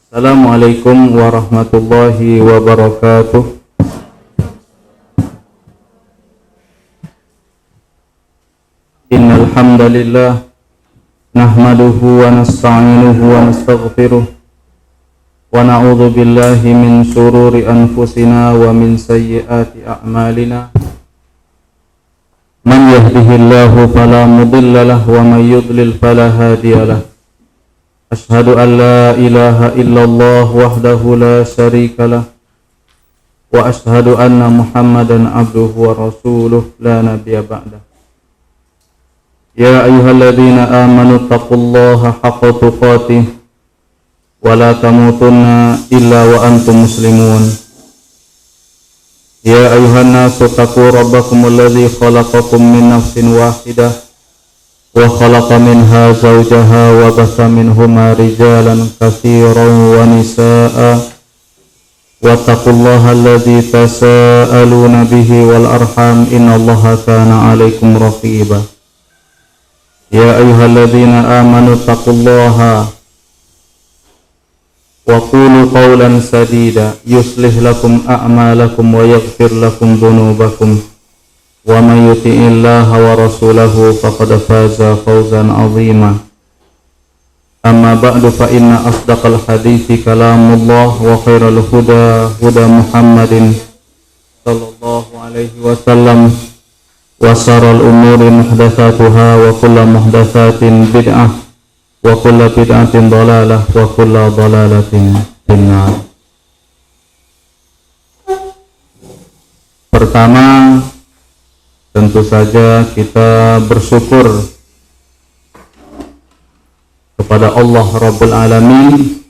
Assalamualaikum warahmatullahi wabarakatuh. Innal hamdalillah nahmaduhu wa nasta'inuhu wa nastaghfiruh wa na'udzu billahi min shururi anfusina wa min sayyiati a'malina. Man yahdihillahu fala mudilla lahu wa may yudlil fala hadiya lahu. Ashhadu an la ilaha illallah wahdahu la syarika lah wa ashhadu anna Muhammadan abduhu wa rasuluh la nabiyya ba'dah. Ya ayyuhalladzina amanu taqullaha haqqa tuqatih wa la tamutunna illa wa antum muslimun. Ya ayyuhan nasu taqu rabbakumul ladzi khalaqakum min nafsin wahidah wa khalaqa minha zawjaha wa batha minhuma rijalan katsiran wa nisaa'a wattaqullaha alladzi tasaaluna bihi wal arham innallaha kana 'alaikum raqiba. Ya ayyuhalladzina amanu taqullaha wa qulu qawlan sadida yuslih lakum a'malakum wa yaghfir lakum dhunubakum wa may yuti'illaha wa rasulahu faqad faza fawzan 'azima. Amma ba'du fa inna asdaqal hadithi kalamullah wa khairal huda huda Muhammadin sallallahu alaihi wasallam wa sharral umuri muhdatsatuha wa kullu muhdatsatin bid'ah wa kullu bid'atin dhalalah wa kullu dhalalatin finnar. Pertama, tentu saja kita bersyukur kepada Allah Rabbul Alamin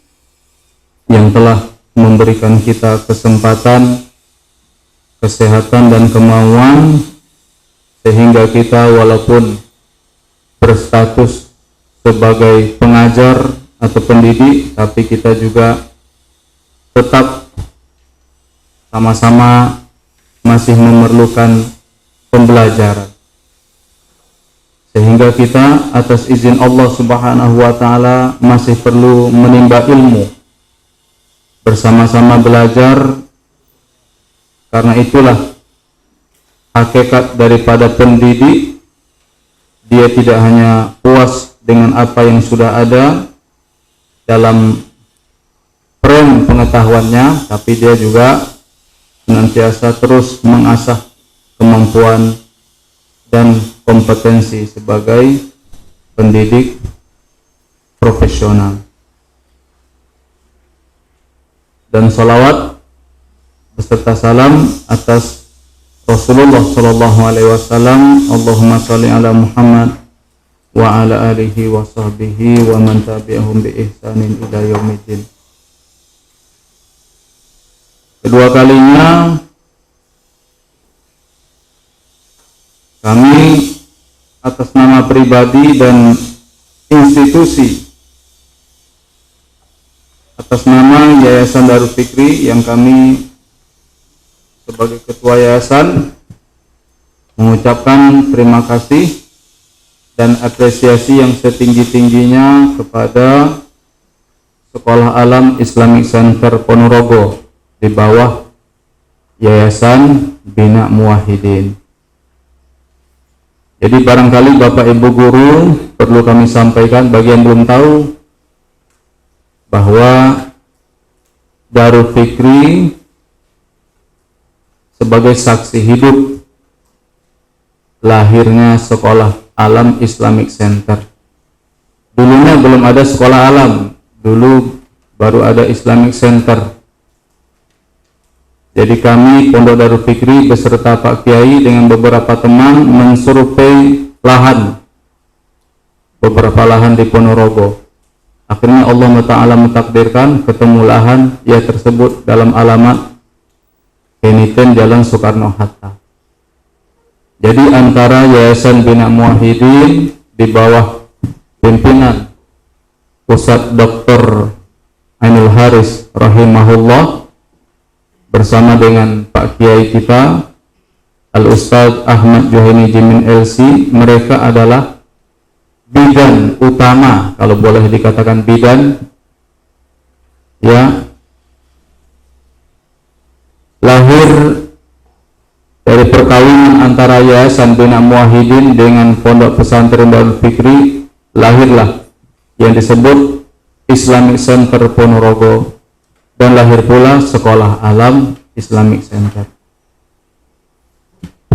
yang telah memberikan kita kesempatan, kesehatan dan kemauan sehingga kita walaupun berstatus sebagai pengajar atau pendidik, tapi kita juga tetap sama-sama masih memerlukan pembelajaran, sehingga kita atas izin Allah Subhanahu wa ta'ala masih perlu menimba ilmu, bersama-sama belajar. Karena itulah hakikat daripada pendidik, dia tidak hanya puas dengan apa yang sudah ada dalam frame pengetahuannya, tapi dia juga senantiasa terus mengasah kemampuan dan kompetensi sebagai pendidik profesional. Dan salawat beserta salam atas Rasulullah sallallahu alaihi wasallam. Allahumma shalli ala Muhammad wa ala alihi wa sahbihi wa man tabi'ahum bi ihsanin ila yaumiddin. Kedua kalinya kami atas nama pribadi dan institusi, atas nama Yayasan Darul Fikri yang kami sebagai ketua yayasan mengucapkan terima kasih dan apresiasi yang setinggi-tingginya kepada Sekolah Alam Islamic Center Ponorogo di bawah Yayasan Bina Muwahhidin. Jadi barangkali Bapak Ibu guru perlu kami sampaikan bagi yang belum tahu bahwa Darul Fikri sebagai saksi hidup lahirnya Sekolah Alam Islamic Center. Dulunya belum ada Sekolah Alam, dulu baru ada Islamic Center. Jadi kami Pondok Darul Fikri beserta Pak Kiai dengan beberapa teman mensurvei lahan, beberapa lahan di Ponorogo. Akhirnya Allah Ta'ala mentakdirkan ketemu lahan ya tersebut dalam alamat Keniten Jalan Soekarno-Hatta. Jadi antara Yayasan Bina Muwahhidin di bawah pimpinan Ustadz Dr. Ainul Haris rahimahullah bersama dengan Pak Kiai kita Al-Ustadz Ahmad Juhaini Jimin LC, mereka adalah bidan utama, kalau boleh dikatakan bidan ya, lahir dari perkawinan antara Yayasan Bina Muwahhidin dengan Pondok Pesantren Darul Fikri, lahirlah yang disebut Islamic Center Ponorogo, dan lahir pula Sekolah Alam Islamic Center.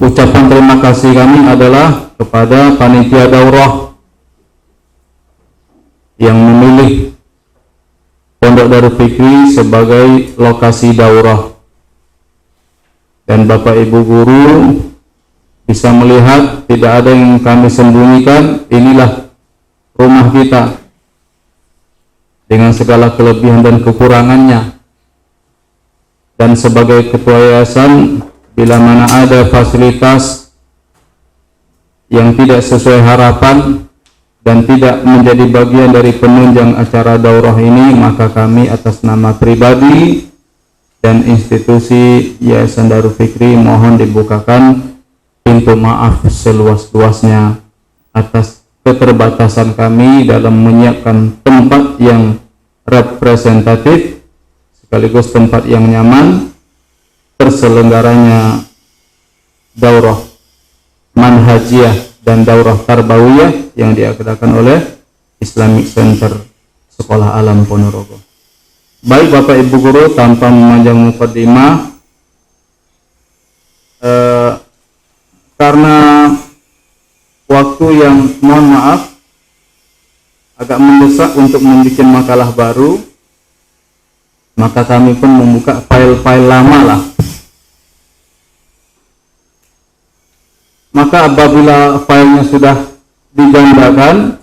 Ucapan terima kasih kami adalah kepada panitia daurah yang memilih Pondok Darul Fikri sebagai lokasi daurah, dan Bapak Ibu guru bisa melihat tidak ada yang kami sembunyikan. Inilah rumah kita dengan segala kelebihan dan kekurangannya. Dan sebagai ketua yayasan, bila mana ada fasilitas yang tidak sesuai harapan dan tidak menjadi bagian dari penunjang acara daurah ini, maka kami atas nama pribadi dan institusi Yayasan Darul Fikri mohon dibukakan pintu maaf seluas-luasnya atas keterbatasan kami dalam menyiapkan tempat yang representatif sekaligus tempat yang nyaman terselenggaranya daurah manhajiyah dan daurah tarbawiyah yang diadakan oleh Islamic Center Sekolah Alam Ponorogo. Baik Bapak Ibu guru, tanpa memanjang mukadimah, karena waktu yang mohon maaf agak mendesak untuk membuat makalah baru, maka kami pun membuka file-file lama lah. Maka apabila filenya sudah digandakan,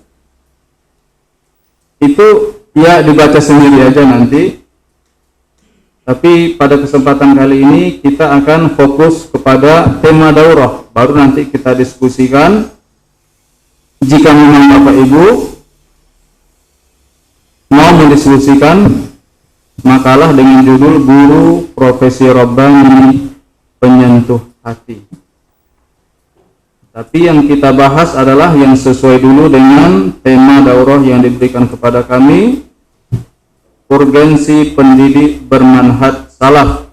itu ya dibaca sendiri aja nanti. Tapi pada kesempatan kali ini kita akan fokus kepada tema daurah. Baru nanti kita diskusikan. Jika memang Bapak Ibu mau mendiskusikan makalah dengan judul Guru Profesi Rabbani Penyentuh Hati. Tapi yang kita bahas adalah yang sesuai dulu dengan tema daurah yang diberikan kepada kami, urgensi pendidik bermanhaj salaf.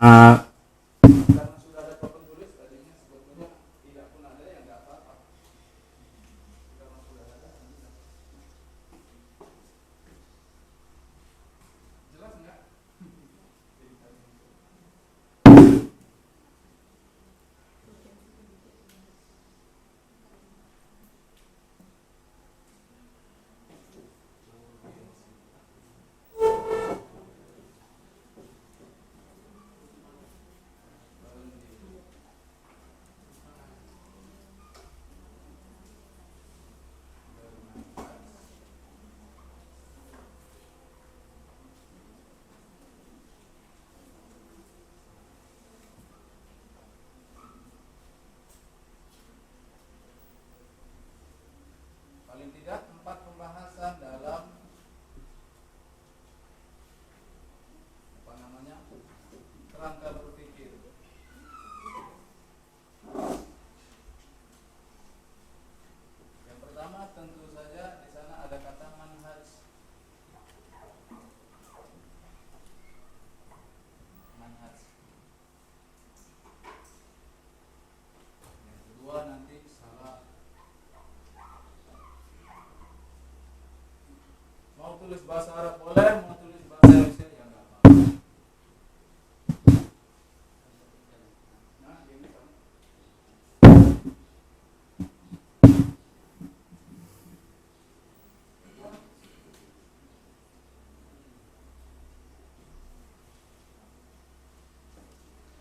Karena sudah ada papan tulis tadinya sebetulnya tidak pun ada yang nggak apa-apa. Karena sudah ada. Jelas nggak? Paling tidak 4 pembahasan dalam kerangka berpikir. Yang pertama tentu saja di sana ada kata manhaj. Manhaj. Yang kedua nanti salah. Mau tulis bahasa Arab boleh, mau tulis bahasa Indonesia ya enggak apa-apa. Nah, ini kan.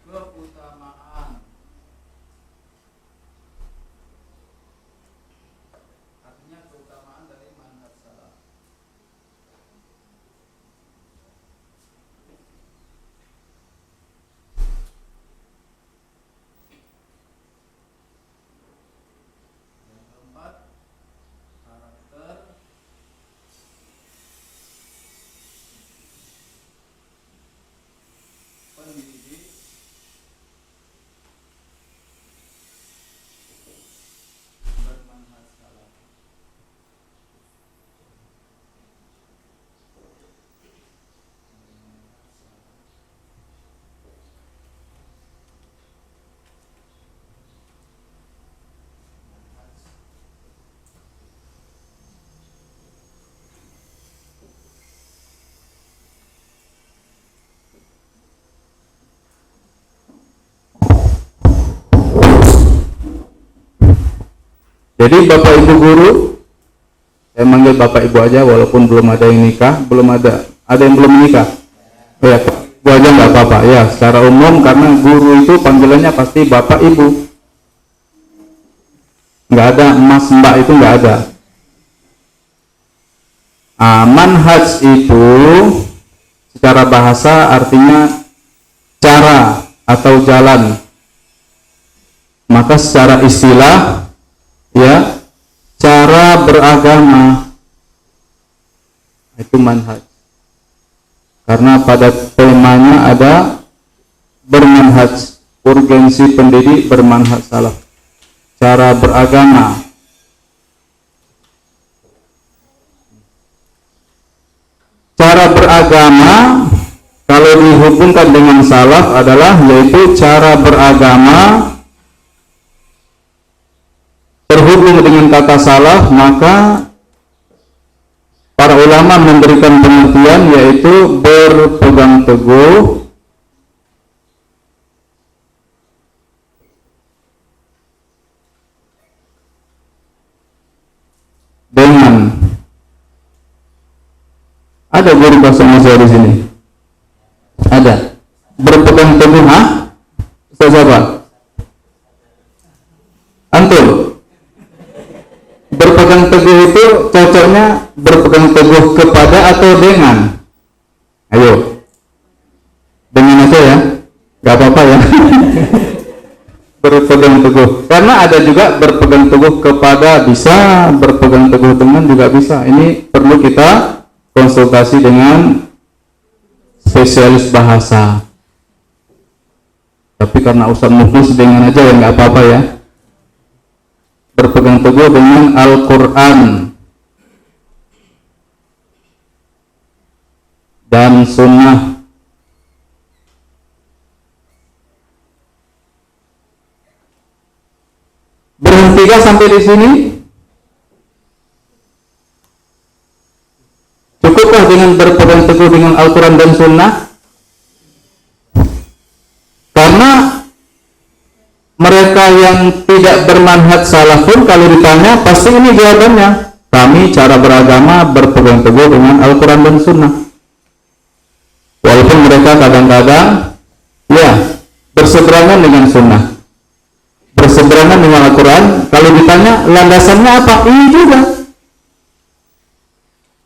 Keutamaan. Artinya keutamaan dari manhaj salaf. Yang keempat, karakter pendidik Jadi bapak ibu guru, saya manggil bapak ibu aja walaupun belum ada yang nikah, ada yang belum menikah. Ya, ibu aja nggak apa-apa ya. Secara umum karena guru itu panggilannya pasti bapak ibu. Nggak ada mas mbak, itu nggak ada. Manhaj itu secara bahasa artinya cara atau jalan. Maka secara istilah ya, cara beragama itu manhaj. Karena pada temanya ada bermanhaj, urgensi pendidik bermanhaj salaf, cara beragama. Cara beragama kalau dihubungkan dengan salaf adalah yaitu cara beragama terhubung dengan kata salaf, maka para ulama memberikan pengertian yaitu berpegang teguh dengan, ada guru bahasa Indonesia di sini? Ada. Berpegang teguh, Ustaz siapa? Antum. Berpegang teguh itu cocoknya berpegang teguh kepada atau dengan? Ayo. Dengan aja ya. Gak apa-apa ya. Berpegang teguh. Karena ada juga berpegang teguh kepada bisa, berpegang teguh dengan juga bisa. Ini perlu kita konsultasi dengan spesialis bahasa. Tapi karena Ustaz Muflis dengan aja ya nggak apa-apa ya. Berpegang teguh dengan Al-Quran dan Sunnah. Berhentikah sampai di sini? Cukupkah dengan berpegang teguh dengan Al-Quran dan Sunnah? Karena mereka yang tidak bermanhaj salaf pun kalau ditanya pasti ini jawabannya. Kami cara beragama berpegang teguh dengan Al-Quran dan Sunnah. Walaupun mereka kadang-kadang ya berseberangan dengan Sunnah, berseberangan dengan Al-Quran. Kalau ditanya landasannya apa? Ini juga.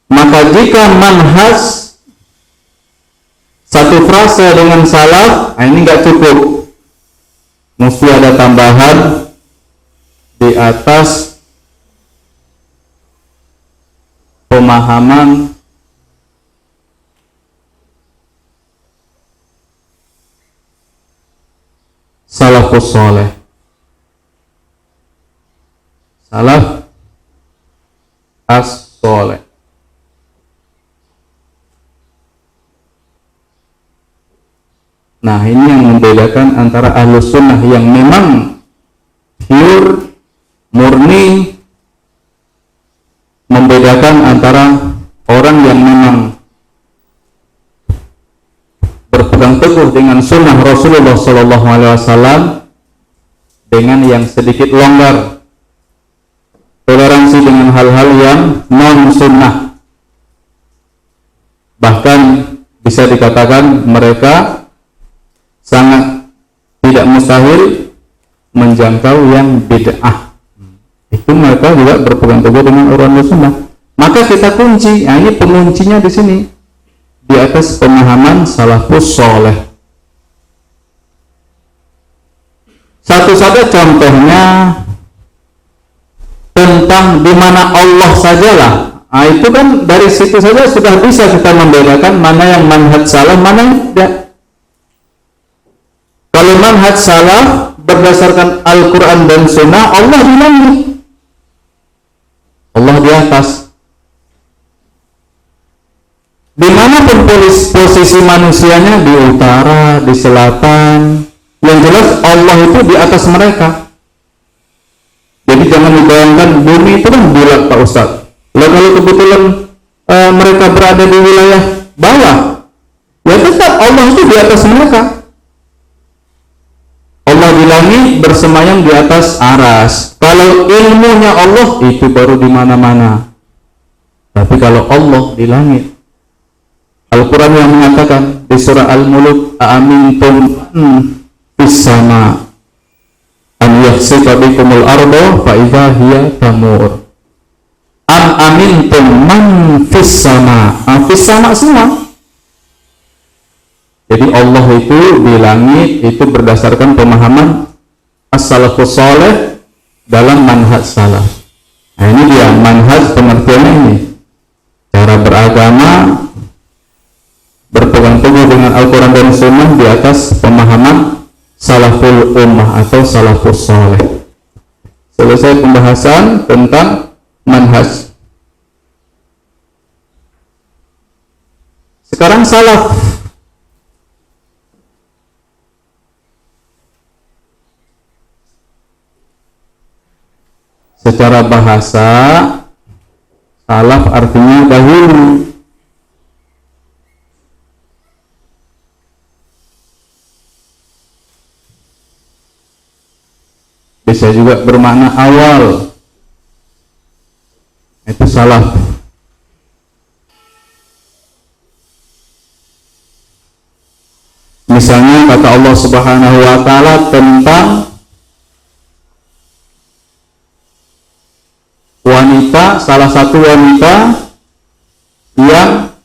Maka jika manhaj satu frase dengan salaf, ini nggak cukup. Mesti ada tambahan di atas pemahaman salafus saleh. Salaf as-saleh. Nah, ini yang membedakan antara ahlus sunnah yang memang pure, murni, membedakan antara orang yang memang berpegang teguh dengan sunnah Rasulullah SAW dengan yang sedikit longgar, toleransi dengan hal-hal yang non sunnah. Bahkan bisa dikatakan mereka sangat tidak mustahil menjangkau yang bid'ah. Itu mereka juga berpegang teguh dengan Al-Quran dan Sunnah. Maka kita kunci, ini penguncinya di sini, di atas pemahaman salafus saleh. Satu saja contohnya tentang di mana Allah sajalah. Itu kan dari situ saja sudah bisa kita membedakan mana yang manhaj salaf, mana yang tidak. Kalau manhaj salaf berdasarkan Al-Quran dan Sunnah, Allah di langit, Allah di atas. Dimanapun posisi manusianya, di utara, di selatan, yang jelas Allah itu di atas mereka. Jadi jangan dibayangkan bumi itu kan bulat Pak Ustadz. Lalu kalau kebetulan mereka berada di wilayah bawah, ya tetap Allah itu di atas mereka. Allah di langit, langit, bersemayam di atas aras. Kalau ilmunya Allah itu baru di mana-mana. Tapi kalau Allah di langit, Al-Quran yang mengatakan di surah Al-Mulk, Aamintum fis sama an yakhsifa bikumul arda fa idza hiya tamur. Am amintum man fis sama. Fis sama semua. Jadi Allah itu di langit itu berdasarkan pemahaman as-salafus saleh dalam manhaj salaf. Nah, ini dia manhaj pengertiannya ini. Cara beragama berpegang teguh dengan Al-Quran dan Sunnah di atas pemahaman salaful ummah atau salafus saleh. Selesai pembahasan tentang manhaj. Sekarang salaf. Secara bahasa, salaf artinya dahulu. Bisa juga bermakna awal. Itu salaf. Misalnya kata Allah Subhanahu wa taala tentang wanita, salah satu wanita yang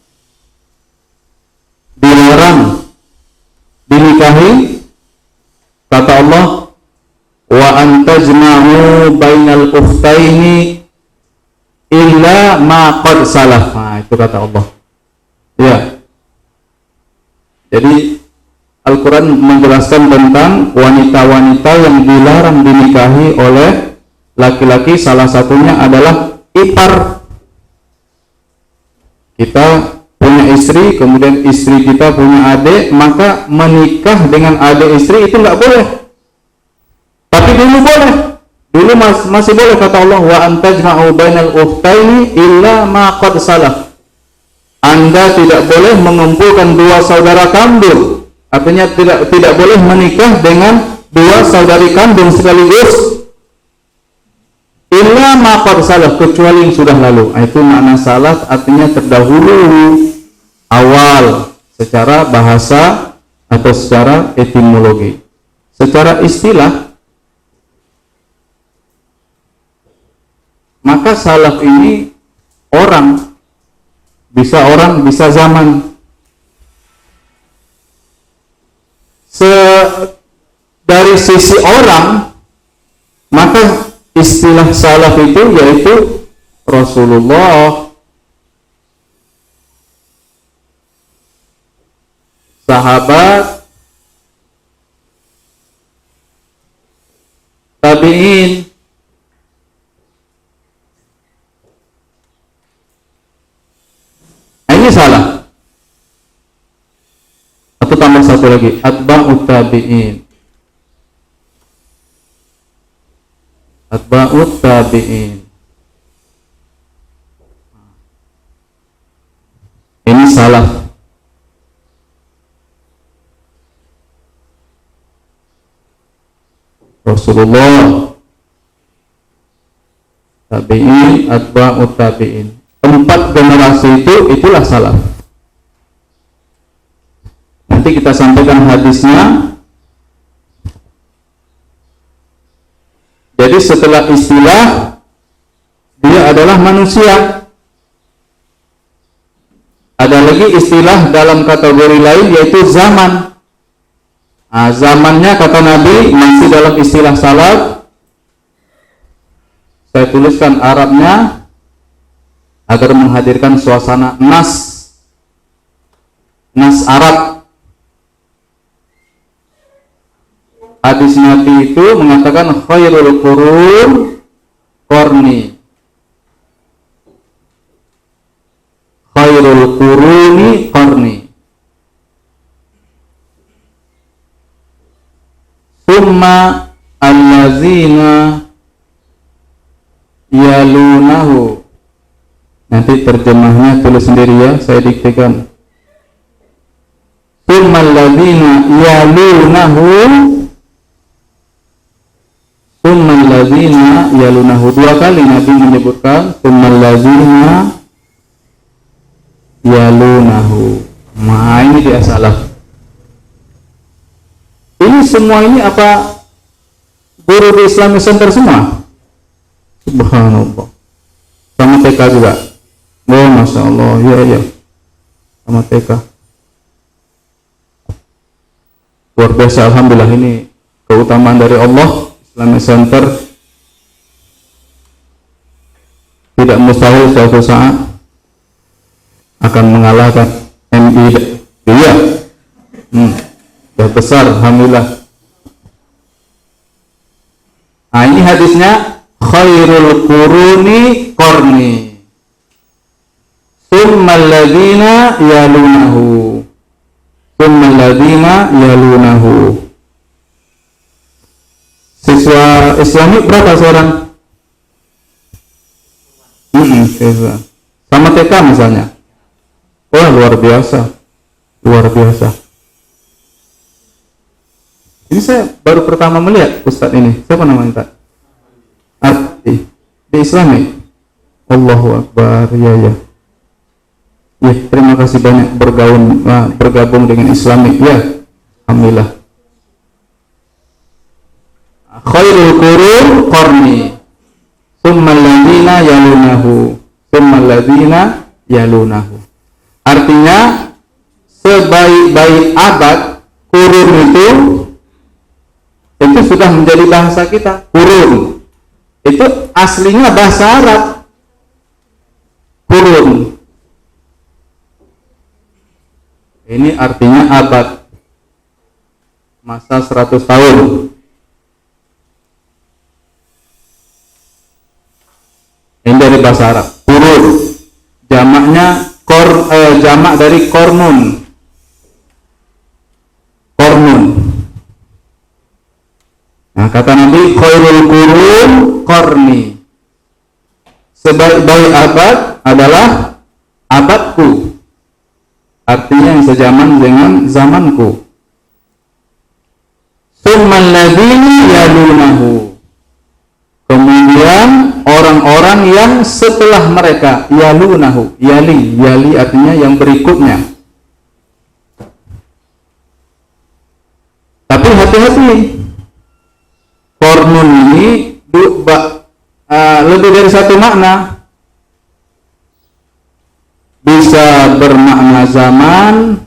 dilarang dinikahi, kata Allah, wa antajma'u bainal ukhtaini illa ma qad salaf. Nah, itu kata Allah. Ya. Jadi Al-Quran menjelaskan tentang wanita-wanita yang dilarang dinikahi oleh laki-laki, salah satunya adalah ipar. Kita punya istri, kemudian istri kita punya adik, maka menikah dengan adik istri itu nggak boleh. Tapi dulu boleh. Dulu masih boleh, kata Allah, wa antajma'u bainal ukhtaini illa ma qad salaf. Anda tidak boleh mengumpulkan dua saudara kandung. Artinya tidak boleh menikah dengan dua saudari kandung sekaligus. Illa ma qad salaf, kecuali yang sudah lalu. Itu makna salaf, artinya terdahulu, awal, secara bahasa atau secara etimologi. Secara istilah, maka salaf ini orang bisa zaman. Dari sisi orang, maka istilah salaf itu yaitu Rasulullah, sahabat, tabi'in. Ini salah. Atau tambah satu lagi, atba'ut tabi'in. Atba'ut tabi'in. Ini salah. Rasulullah, tabi'in, atba'ut tabi'in. 4 generasi itulah salaf. Nanti kita sampaikan hadisnya. Jadi setelah istilah, dia adalah manusia. Ada lagi istilah dalam kategori lain yaitu zaman. Nah, zamannya kata Nabi masih dalam istilah salaf. Saya tuliskan Arabnya agar menghadirkan suasana nas Arab. Hadis Nabi itu mengatakan khairul qurun qarni. Khairul quruni qarni. Summa allazina yalunahu. Nanti terjemahnya tulis sendiri ya, saya diktekan. Summa allazina yalunahu ladzina yalunahu. Dua kali Nabi menyebutkan tsummal ladzina yalunahu. Nah, ini dia salah. Ini semua ini apa guru di Islamic Center semua? Subhanallah. Sama TK juga. Oh, Masya Allah. Iya. Sama TK. Luar biasa, alhamdulillah, ini keutamaan dari Allah. Islamic Center tidak mustahil suatu saat akan mengalahkan MI. Iya. Sudah besar, alhamdulillah. Nah, ini hadisnya khairul quruni qarni tsummal ladzina yalunahu. Tsummal ladzina yalunahu. Siswa Islami berapa seorang? Siswa. Sama TK misalnya. Wah, luar biasa. Luar biasa. Ini saya baru pertama melihat Ustadz ini. Siapa namanya, Pak? Arti di Islami. Allahu Akbar. Ya. Ya, terima kasih banyak bergabung dengan Islami. Ya, alhamdulillah. Khairul qurun qarni tsummal ladzina yalunahu. Tsummal ladzina yalunahu. Artinya sebaik-baik abad kurun itu sudah menjadi bahasa kita. Kurun itu aslinya bahasa Arab. Kurun ini artinya abad, masa 100 tahun. Ini dari bahasa Arab. Kurun jamaknya jamak dari kornun. Nah, kata Nabi, khairul qurun qarni. Sebaik-baik abad adalah abadku. Artinya yang sejaman dengan zamanku. Tsummal ladzina yalunahu. Kemudian orang-orang yang setelah mereka, yalunahu, yali artinya yang berikutnya. Tapi hati-hati, kornun ini lebih dari satu makna. Bisa bermakna zaman,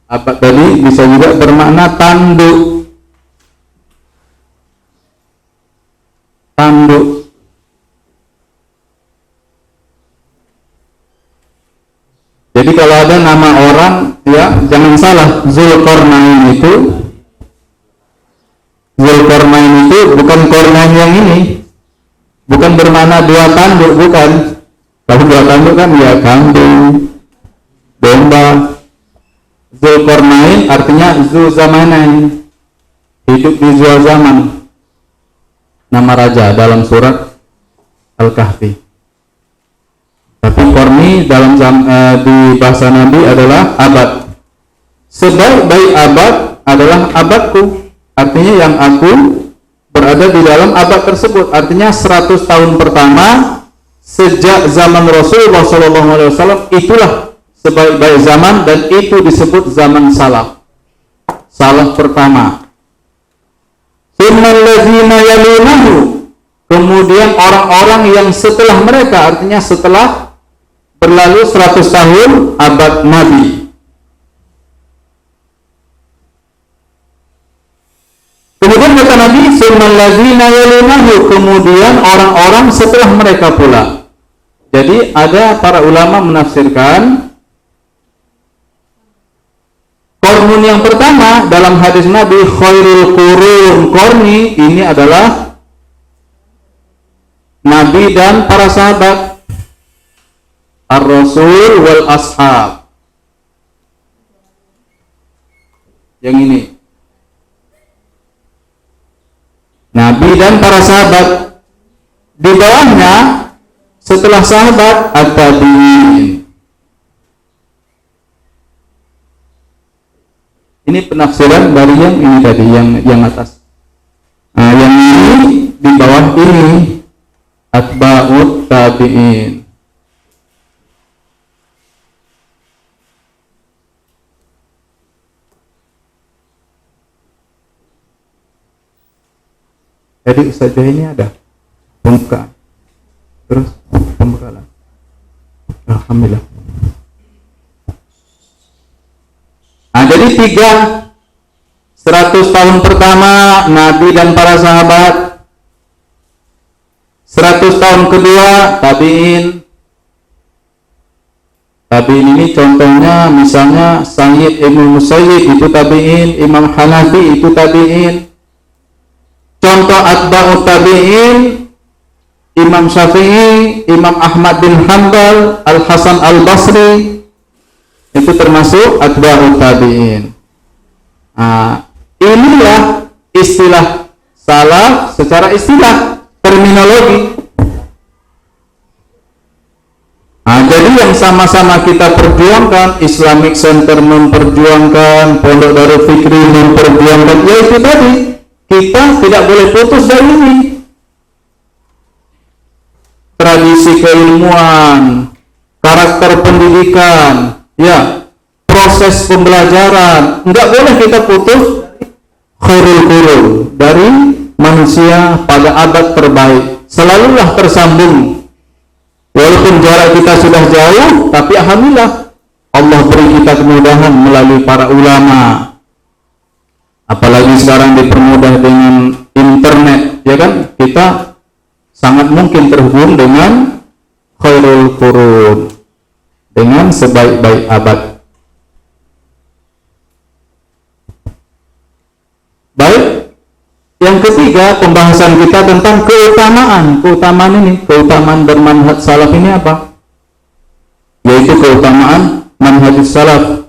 apa tadi, bisa juga bermakna tanduk. Jadi kalau ada nama orang, ya jangan salah, Zulkarnain itu bukan kornain yang ini, bukan bermakna dua tanduk, bukan. Kalau dua tanduk kan ya kambing, domba. Zulkarnain artinya Zulzamain, hidup di dua zaman. Nama raja dalam surat Al-Kahfi. Tapi korni dalam di bahasa Nabi adalah abad. Sebaik-baik abad adalah abadku. Artinya yang aku berada di dalam abad tersebut. Artinya 100 tahun pertama sejak zaman Rasulullah SAW, itulah sebaik-baik zaman, dan itu disebut zaman salaf. Salaf pertama. Tsummal ladzina yalunahu. Kemudian orang-orang yang setelah mereka, artinya setelah berlalu 100 tahun abad Nabi. Kemudian kata Nabi, tsummal ladzina yalunahu, kemudian orang-orang setelah mereka pula. Jadi ada para ulama menafsirkan korun yang pertama dalam hadis Nabi, khairul qurun qarni, ini adalah Nabi dan para sahabat, ar-rasul wal ashab. Yang ini Nabi dan para sahabat. Di bawahnya setelah sahabat at-tabi'in. Ini penafsiran dari yang ini tadi, yang atas. Nah, yang ini di bawah ini atba'ut tabi'in. Jadi saja ini ada pembukaan, terus pembekalan. Alhamdulillah. Nah, jadi 100 tahun pertama Nabi dan para sahabat, 100 tahun kedua tabi'in. Tabi'in ini contohnya misalnya Sa'id Ibnu Musayyib itu tabi'in, Imam Hanafi itu tabi'in. Contoh atba'ut tabi'in, Imam Syafi'i, Imam Ahmad bin Hanbal, Al-Hasan Al-Basri, itu termasuk atba'ut tabi'in. Nah, inilah istilah salaf secara istilah, terminologi. Nah, jadi yang sama-sama kita perjuangkan, Islamic Center memperjuangkan, Pondok Darul Fikri memperjuangkan, yaitu tadi, kita tidak boleh putus dari ini. Tradisi keilmuan, karakter pendidikan, ya, proses pembelajaran, enggak boleh kita putus khairul qurun, dari manusia pada abad terbaik. Selalulah tersambung. Walaupun jarak kita sudah jauh, tapi alhamdulillah Allah beri kita kemudahan melalui para ulama. Apalagi sekarang dipermudah dengan internet, ya kan? Kita sangat mungkin terhubung dengan khairul qurun, dengan sebaik-baik abad. Baik, yang ketiga pembahasan kita tentang keutamaan. Keutamaan bermanhaj salaf ini apa? Yaitu keutamaan manhaj salaf.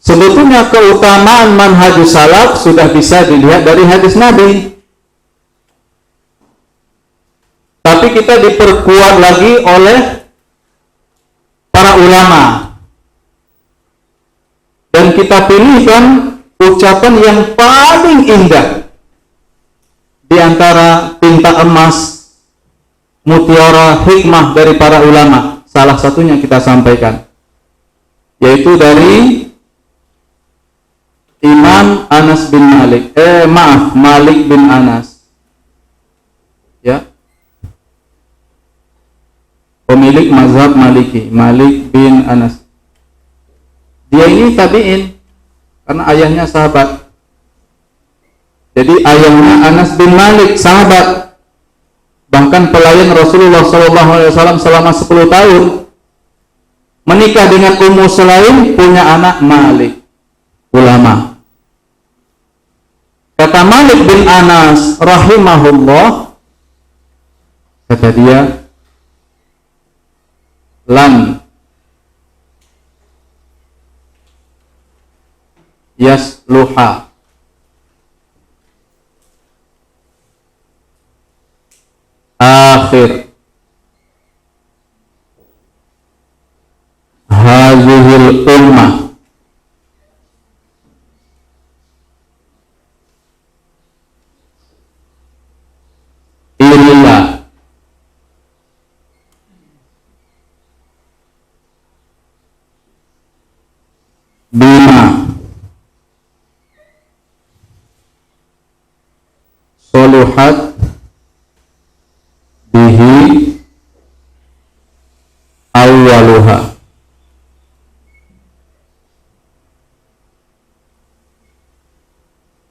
Sebetulnya keutamaan manhajus salaf sudah bisa dilihat dari hadis Nabi. Tapi kita diperkuat lagi oleh para ulama. Dan kita pilihkan ucapan yang paling indah di antara tinta emas, mutiara, hikmah dari para ulama. Salah satunya kita sampaikan, yaitu dari Imam Anas bin Malik, Malik bin Anas, ya, pemilik mazhab Maliki, Malik bin Anas. Dia ini tabi'in karena ayahnya sahabat. Jadi ayahnya Anas bin Malik sahabat, bahkan pelayan Rasulullah SAW selama 10 tahun, menikah dengan Ummu Sulaim, punya anak Malik, ulama. Kata Malik bin Anas rahimahullah, kata dia, lan yasluha akhir hadhil ummah illa bima soluhat bihi awwaluha.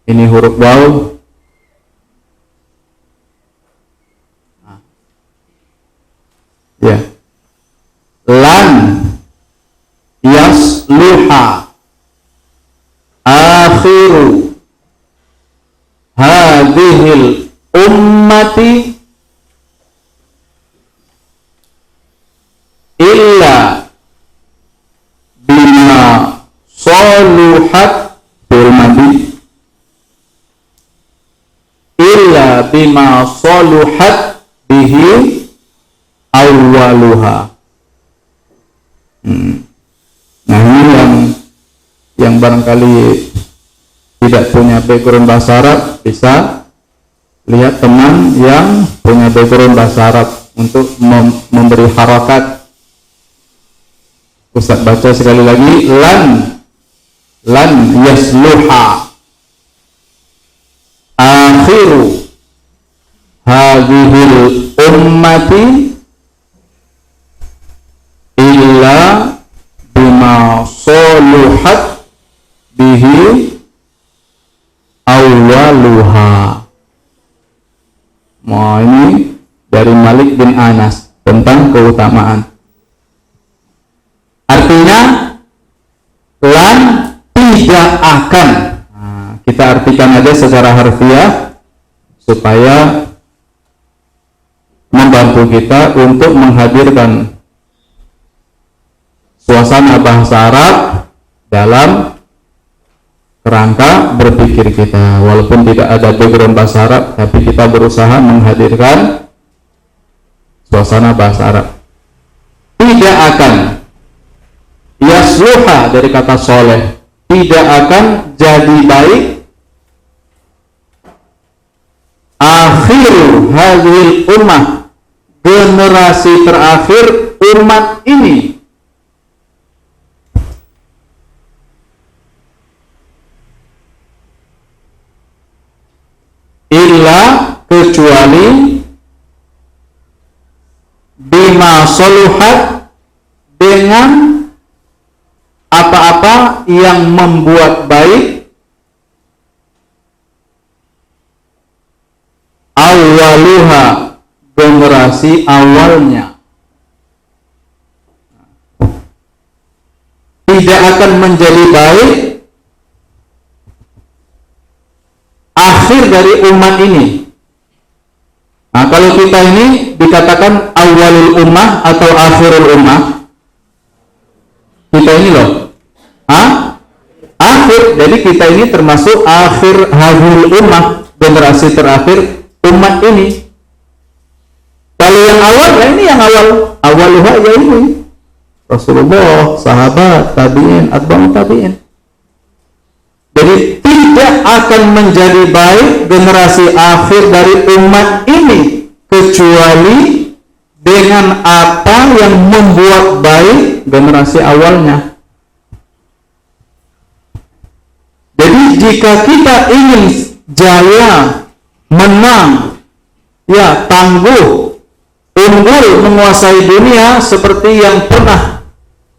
Ini huruf waw. Ya. Lan yasluha akhiru hadhil ummati illa bima soluhat bil madi illa illa bima saluhat bihi awwaluha. Nah, ini yang barangkali tidak punya background bahasa Arab bisa lihat teman yang punya background bahasa Arab untuk memberi harakat. Ustaz baca sekali lagi, lan yasluha akhiru hadhil ummati illa bima saluhat bihi awwaluha. Ini dari Malik bin Anas tentang keutamaan. Artinya lan tidak akan. Nah, kita artikan aja secara harfiah supaya membantu kita untuk menghadirkan suasana bahasa Arab dalam kerangka berpikir kita. Walaupun tidak ada background bahasa Arab, tapi kita berusaha menghadirkan suasana bahasa Arab. Tidak akan, yasluha dari kata soleh, tidak akan jadi baik akhiru hadhil ummah, generasi terakhir umat ini, illa kecuali bima saluhat, dengan apa-apa yang membuat baik awaluha, generasi awalnya. Tidak akan menjadi baik akhir dari umat ini. Nah, kalau kita ini dikatakan awalul ummah atau akhirul ummah, kita ini loh, akhir. Jadi kita ini termasuk akhir hadhil ummah, generasi terakhir umat ini. Kalau yang awal, ya ini yang awaluha, ya ini Rasulullah, sahabat, tabi'in, atba'ut tabi'in. Jadi tidak akan menjadi baik generasi akhir dari umat ini kecuali dengan apa yang membuat baik generasi awalnya. Jadi jika kita ingin jaya, menang, ya tangguh, unggul menguasai dunia seperti yang pernah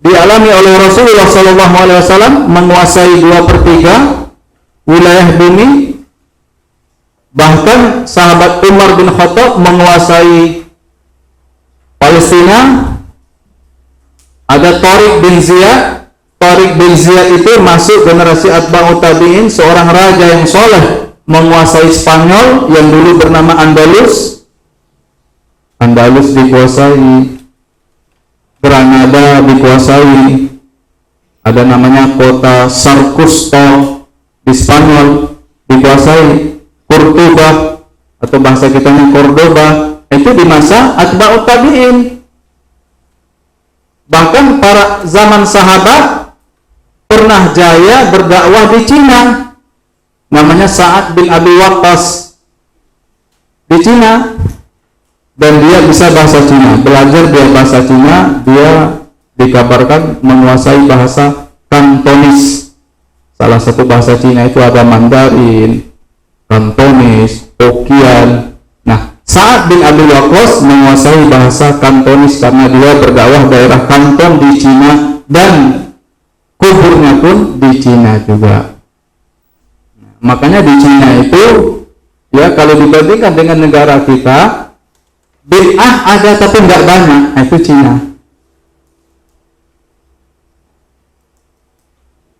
dialami oleh Rasulullah SAW, menguasai 2/3 wilayah bumi. Bahkan sahabat Umar bin Khattab menguasai Palestina. Ada Tariq bin Ziyad. Tariq bin Ziyad itu masuk generasi atba'ut tabi'in, seorang raja yang soleh, menguasai Spanyol yang dulu bernama Andalus. Andalus dikuasai, Granada dikuasai, ada namanya kota Sarkusto di Spanyol dikuasai, Cordoba atau bahasa kitanya Cordoba, itu di masa atba'ut tabi'in. Bahkan para zaman sahabat pernah jaya berdakwah di Cina, namanya Sa'ad bin Abi Waqqas di Cina, dan dia bisa bahasa Cina, belajar dia bahasa Cina. Dia dikabarkan menguasai bahasa Kantonis. Salah satu bahasa Cina itu ada Mandarin, Kantonis, Hokkien. Nah, Sa'ad bin Abi Waqqas menguasai bahasa Kantonis karena dia berdakwah daerah Kanton di Cina, dan kuburnya pun di Cina juga. Makanya di Cina itu, ya kalau dibandingkan dengan negara kita, bid'ah ada tapi nggak banyak. Itu Cina.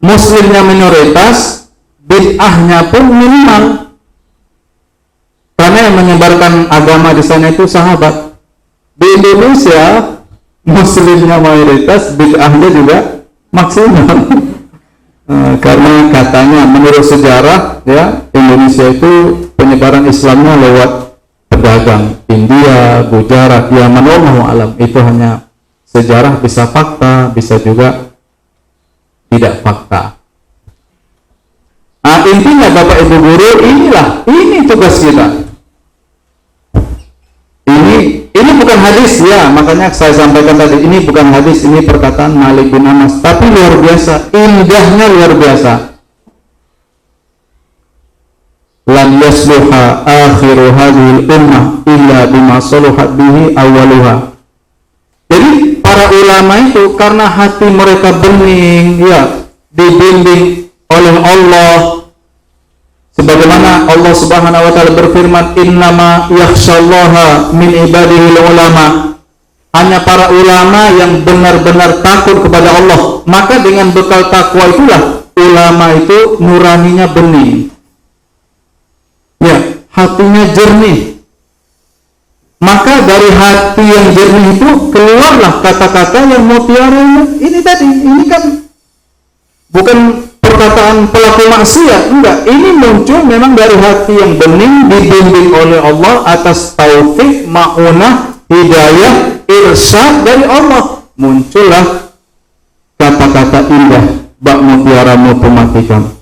Muslimnya minoritas, bid'ahnya pun minimal. Karena yang menyebarkan agama di sana itu sahabat. Di Indonesia, muslimnya mayoritas, bid'ahnya juga maksimal. Karena katanya menurut sejarah, ya Indonesia itu penyebaran Islamnya lewat pedagang India, Gujarat, Yaman, wallahu alam. Itu hanya sejarah, bisa fakta, bisa juga tidak fakta. Nah, intinya Bapak Ibu guru, ini tugas kita. Ini bukan hadis ya, makanya saya sampaikan tadi, ini bukan hadis, ini perkataan Malik bin Anas, tapi luar biasa, indahnya luar biasa. Lan yasluha akhiru hadhil ummah illa bima saluhat bihi awaluha. Jadi para ulama itu karena hati mereka bening, ya, dibimbing oleh Allah. Sebagaimana Allah Subhanahu wa taala berfirman, "Innama yakhsyallaha min ibadihi ulama." Hanya para ulama yang benar-benar takut kepada Allah. Maka dengan bekal takwa itulah ulama itu nuraninya bening. Ya, hatinya jernih. Maka dari hati yang jernih itu keluarlah kata-kata yang mutiara ini tadi. Ini kan bukan perkataan pelaku maksiat, enggak. Ini muncul memang dari hati yang bening, dibimbing oleh Allah atas taufik, ma'unah, hidayah, irsyad dari Allah. Muncullah kata-kata indah, bak mutiara mutumatikam,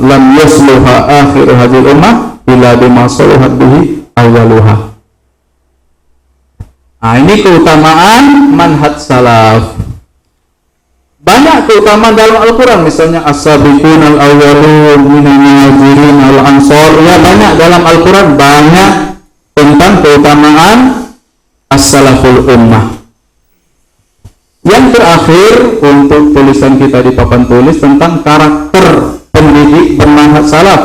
lam yasluha akhir hadil ummah ila bima saluhat bihi awaluha. Nah, ini keutamaan manhaj salaf. Banyak keutamaan dalam Al-Quran, misalnya as-sabiqun al-awwalun minal muhajirin al-ansar, ya banyak dalam Al-Quran, banyak tentang keutamaan as-salaful ummah. Yang terakhir untuk tulisan kita di papan tulis tentang karakter pendidik bermanhaj salaf.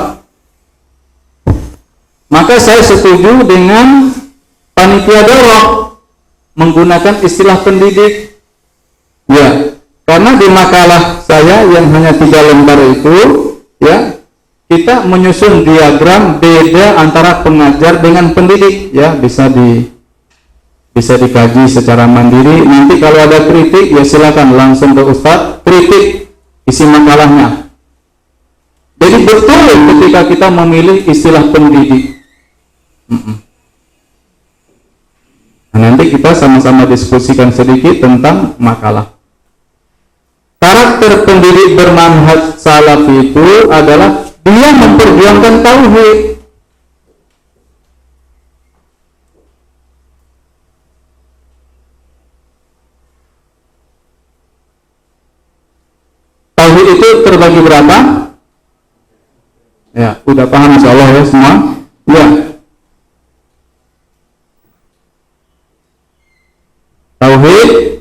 Maka saya setuju dengan panitia daurah menggunakan istilah pendidik. Ya, karena di makalah saya yang hanya 3 lembar itu, ya, kita menyusun diagram beda antara pengajar dengan pendidik, ya, bisa dikaji secara mandiri. Nanti kalau ada kritik, ya silakan langsung ke Ustadz, kritik isi makalahnya. Jadi betul ketika kita memilih istilah pendidik. Nah, nanti kita sama-sama diskusikan sedikit tentang makalah. Karakter pendidik bermanhaj salaf itu adalah dia memperjuangkan tauhid. Tauhid itu terbagi berapa? Ya, udah paham insyaallah ya semua? Ya. Tauhid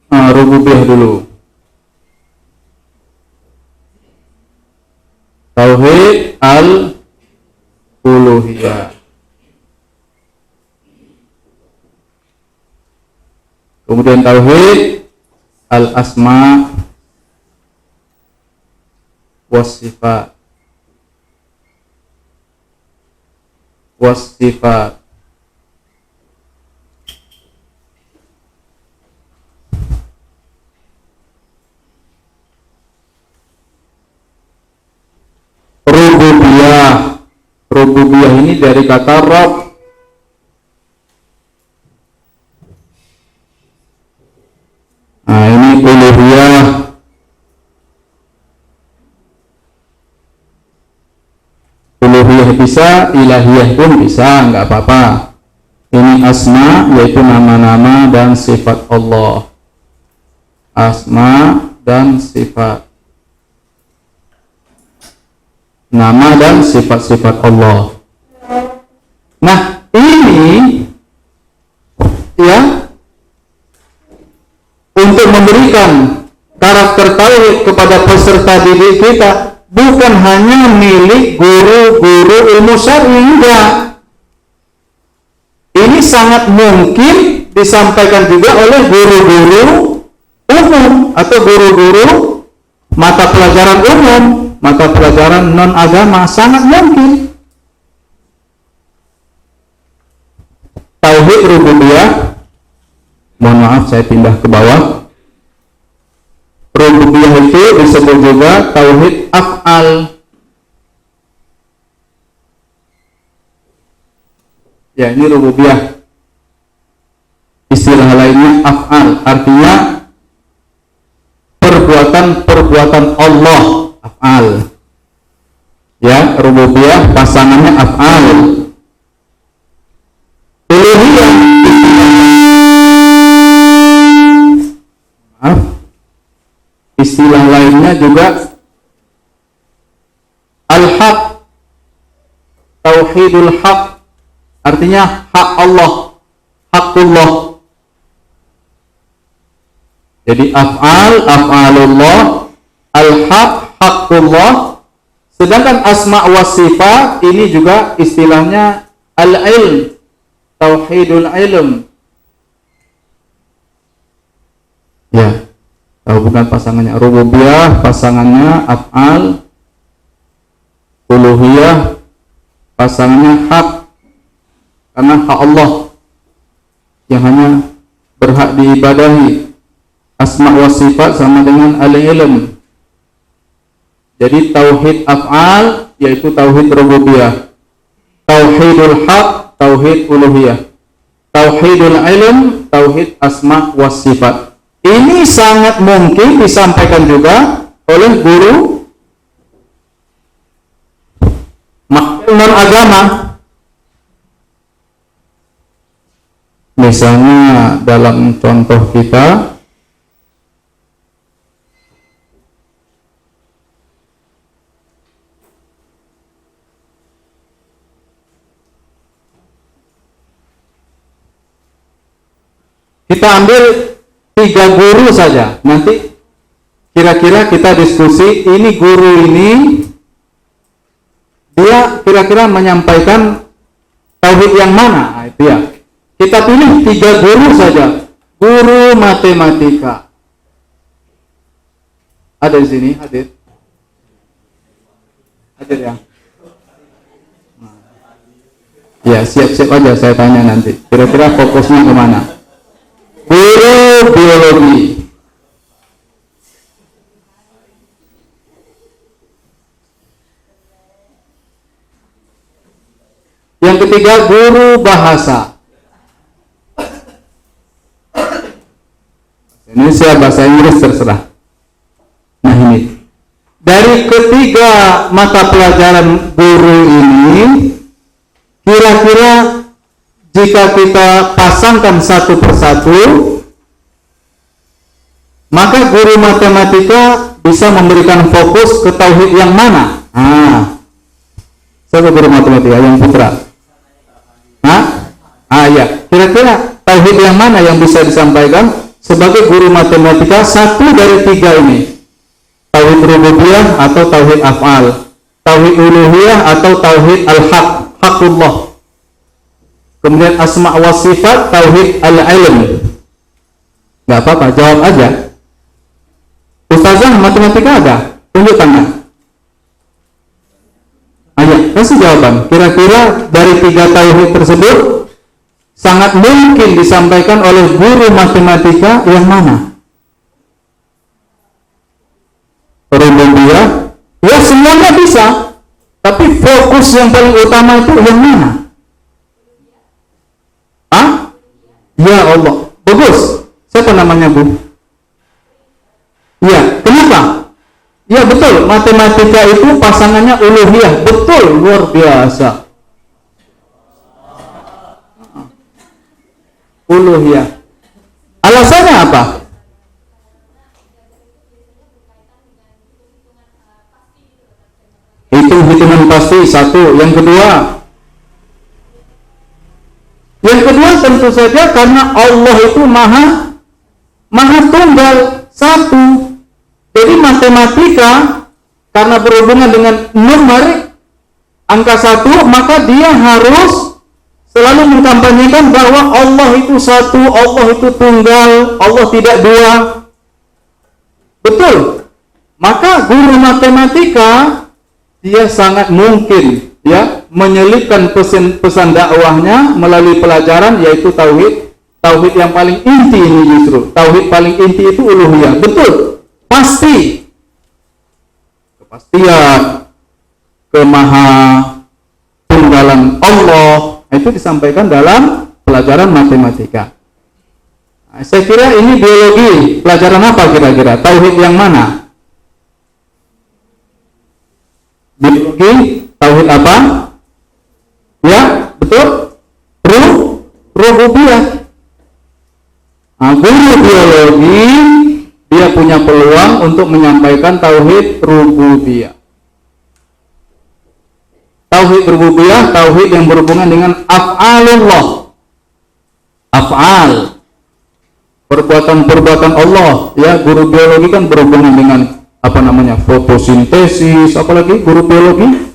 rububiyah dulu. Tauhid al-uluhiyah. Kemudian tauhid al-asma was-sifat. Rububiyah ini dari kata Rabb. Nah, ini uluhiyah. Uluhiyah bisa, ilahiyah pun bisa, nggak apa-apa. Ini asma, yaitu nama-nama dan sifat Allah. Asma dan sifat. Nama dan sifat-sifat Allah. Nah, ini ya untuk memberikan karakter tauhid kepada peserta didik kita, bukan hanya milik guru-guru ilmu syar'i, enggak. Ini sangat mungkin disampaikan juga oleh guru-guru umum atau guru-guru mata pelajaran umum, mata pelajaran non agama, sangat mungkin. Tauhid rububiyah, mohon maaf saya pindah ke bawah. Rububiyah itu disebut juga tauhid af'al. Ya, ini rububiyah. Istilah lainnya af'al, artinya perbuatan Allah, af'al. Ya, rububiyah pasangannya af'al. Uluhiyah istilah lainnya juga al-haq, tauhidul haq, artinya hak Allah, hakullah. Jadi af'alullah, al-haq, hakullah. Sedangkan asma wa sifat ini juga istilahnya al-ilm, tauhidul ilm. Ya, bukan pasangannya rububiyah, pasangannya af'al, uluhiyah, pasangannya hak, karena hak Allah yang hanya berhak diibadahi. Asma wa sifat sama dengan al-ilm. Jadi tauhid af'al yaitu tauhid rububiyah, tauhidul haq, tauhid uluhiyah, tauhidul ilm, tauhid asma wa sifat. Ini sangat mungkin disampaikan juga oleh guru non agama. Misalnya dalam contoh kita, kita ambil 3 guru saja. Nanti kira-kira kita diskusi, ini guru ini dia kira-kira menyampaikan tauhid yang mana? Nah, itu ya. Kita pilih 3 guru saja. Guru matematika. Ada di sini, hadir. Hadir ya. Ya, siap-siap aja saya tanya nanti. Kira-kira fokusnya kemana? Guru biologi. Yang ketiga guru bahasa. Indonesia, bahasa Inggris terserah. Nah ini, dari ketiga mata pelajaran guru ini, kira-kira jika kita pasangkan satu persatu, maka guru matematika bisa memberikan fokus ke tauhid yang mana? Siapa guru matematika? Yang putra? Ya. Kira-kira tauhid yang mana yang bisa disampaikan sebagai guru matematika satu dari 3 ini? Tauhid rububiyah atau tauhid af'al? Tauhid uluhiyah atau tauhid al-haq, hakullah? Kemudian asma wa sifat, tauhid al-ilm. Gak apa-apa, jawab aja. Ustazah matematika ada? Tunjuk tangan. Ayo, kasih jawaban. Kira-kira dari 3 tauhid tersebut sangat mungkin disampaikan oleh guru matematika yang mana? Rububiyah? Ya semuanya bisa. Tapi fokus yang paling utama itu yang mana? Ya Allah, bagus. Siapa namanya Bu? Ya, kenapa? Ya betul, matematika itu pasangannya uluhiyah. Betul, luar biasa. Uluhiyah. Alasannya apa? Hitung-hitungan pasti, satu. Yang kedua tentu saja karena Allah itu maha tunggal, satu. Jadi matematika karena berhubungan dengan numerik angka 1, maka dia harus selalu mengkampanyekan bahwa Allah itu satu, Allah itu tunggal, Allah tidak 2. Betul. Maka guru matematika dia sangat mungkin menyelipkan pesan dakwahnya melalui pelajaran yaitu tauhid yang paling inti ini justru. Tauhid paling inti itu uluhiyah. Betul. Pasti. Kepastian kemaha tunggalan Allah, Itu disampaikan dalam pelajaran matematika. Nah, saya kira ini biologi. Pelajaran apa kira-kira? Tauhid yang mana? Biologi, tauhid apa? Ya, betul. Rububiyah. Nah, guru biologi dia punya peluang untuk menyampaikan tauhid rububiyah. Tauhid rububiyah, tauhid yang berhubungan dengan af'alullah. Af'al, perbuatan-perbuatan Allah. Ya, guru biologi kan berhubungan dengan fotosintesis, apalagi guru biologi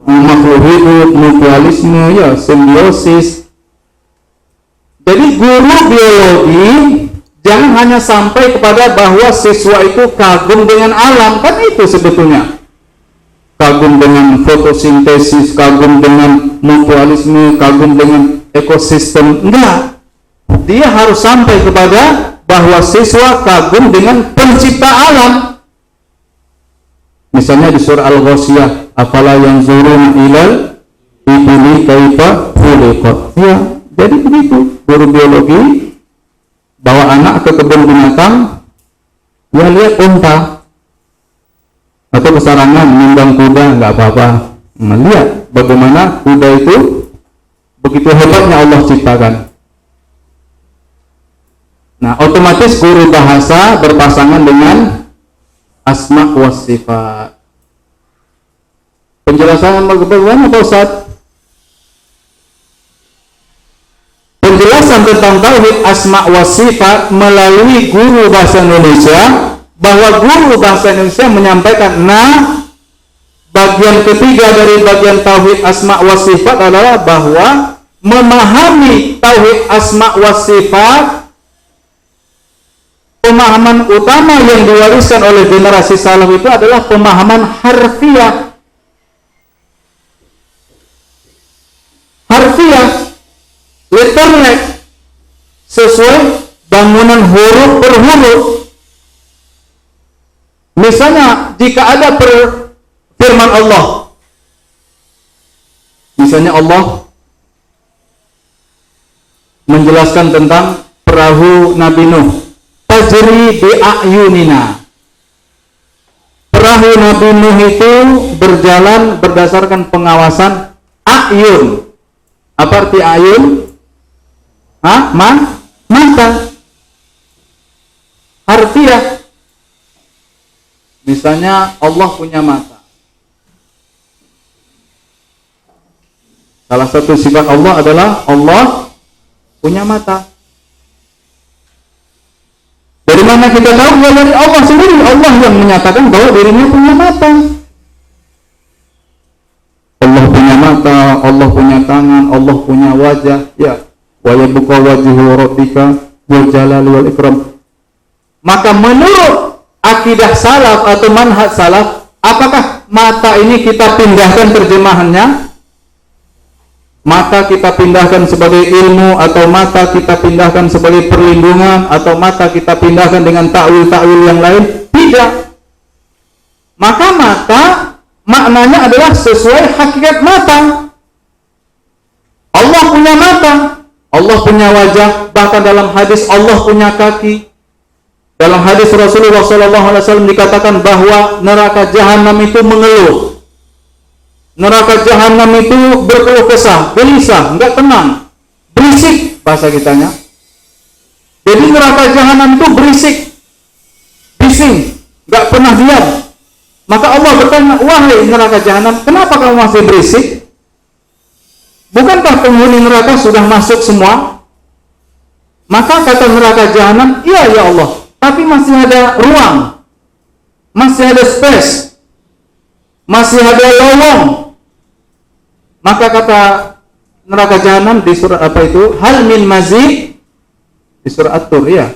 makhluk hidup, mutualisme, ya, simbiosis. Jadi guru biologi jangan hanya sampai kepada bahwa siswa itu kagum dengan alam, kan itu sebetulnya. Kagum dengan fotosintesis, kagum dengan mutualisme, kagum dengan ekosistem. Enggak. Dia harus sampai kepada bahwa siswa kagum dengan pencipta alam. Misalnya di surah Al-Ghasyiyah, afala yanzuruna ilal ibli kaifa khuliqat. Ya, jadi begitu. Guru biologi bawa anak ke kebun binatang, ya lihat unta atau kesarangan menunggang kuda, nggak apa-apa. Melihat bagaimana kuda itu begitu hebatnya Allah ciptakan. Nah, otomatis guru bahasa berpasangan dengan asma wa sifat. Penjelasan bagaimana Pak Ustaz? Penjelasan tentang tauhid asma wa sifat melalui guru bahasa Indonesia, bahwa guru bahasa Indonesia menyampaikan, bagian ketiga dari bagian tauhid asma wa sifat adalah bahwa memahami tauhid asma wa sifat, pemahaman utama yang diwariskan oleh generasi salaf itu adalah pemahaman harfiah. Harfiah, literate, sesuai bangunan huruf per huruf. Misalnya jika ada firman Allah, misalnya Allah menjelaskan tentang perahu Nabi Nuh, tajri bi a'yunina. Perahu Nabi Nuh itu berjalan berdasarkan pengawasan a'yun. Apa arti a'yun? Mata. Harfiah. Misalnya Allah punya mata. Salah satu sifat Allah adalah Allah punya mata. Dari mana kita tahu? Ya dari Allah sendiri. Allah yang menyatakan bahwa dirinya punya mata. Allah punya mata, Allah punya tangan, Allah punya wajah. Ya, wa yabqa wajhu rabbika dzul jalali wal ikram. Maka menurut akidah salaf atau manhaj salaf, apakah mata ini kita pindahkan terjemahannya? Mata kita pindahkan sebagai ilmu, atau mata kita pindahkan sebagai perlindungan, atau mata kita pindahkan dengan ta'wil-ta'wil yang lain? Tidak. Maka mata maknanya adalah sesuai hakikat mata. Allah punya mata, Allah punya wajah, bahkan dalam hadis Allah punya kaki. Dalam hadis Rasulullah SAW dikatakan bahwa neraka jahanam itu mengeluh. Neraka jahanam itu berkeluh kesah, gelisah, enggak tenang, berisik bahasa kitanya. Jadi neraka jahanam itu berisik, bising, enggak pernah diam. Maka Allah bertanya, wahai neraka jahanam, kenapa kamu masih berisik? Bukankah penghuni neraka sudah masuk semua? Maka kata neraka jahanam, iya ya Allah, tapi masih ada ruang, masih ada space, masih ada lowong. Maka kata neraka jahanam di surat apa itu? Hal min mazid, di surat At-Tur, ya.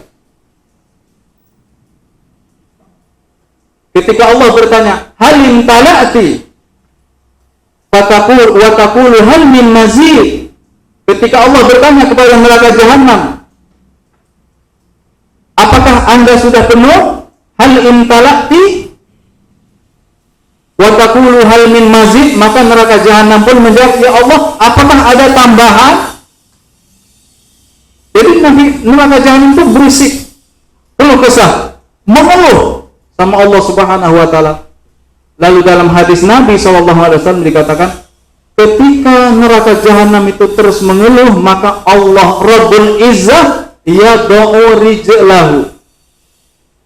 Ketika Allah bertanya, hal min tala'ati, fataqul wa taqulu hal min mazid. Ketika Allah bertanya kepada neraka jahanam, apakah Anda sudah penuh? Hal in tala'ti, Wa taqulu hal min mazid, maka neraka jahanam pun menjawab, ya Allah, apakah ada tambahan? Jadi neraka jahanam itu berisik, keluh kesah, mengeluh sama Allah Subhanahu wa taala. Lalu dalam hadis Nabi SAW dikatakan, ketika neraka jahanam itu terus mengeluh, maka Allah Rabbul Izzah yad'u rijlahu.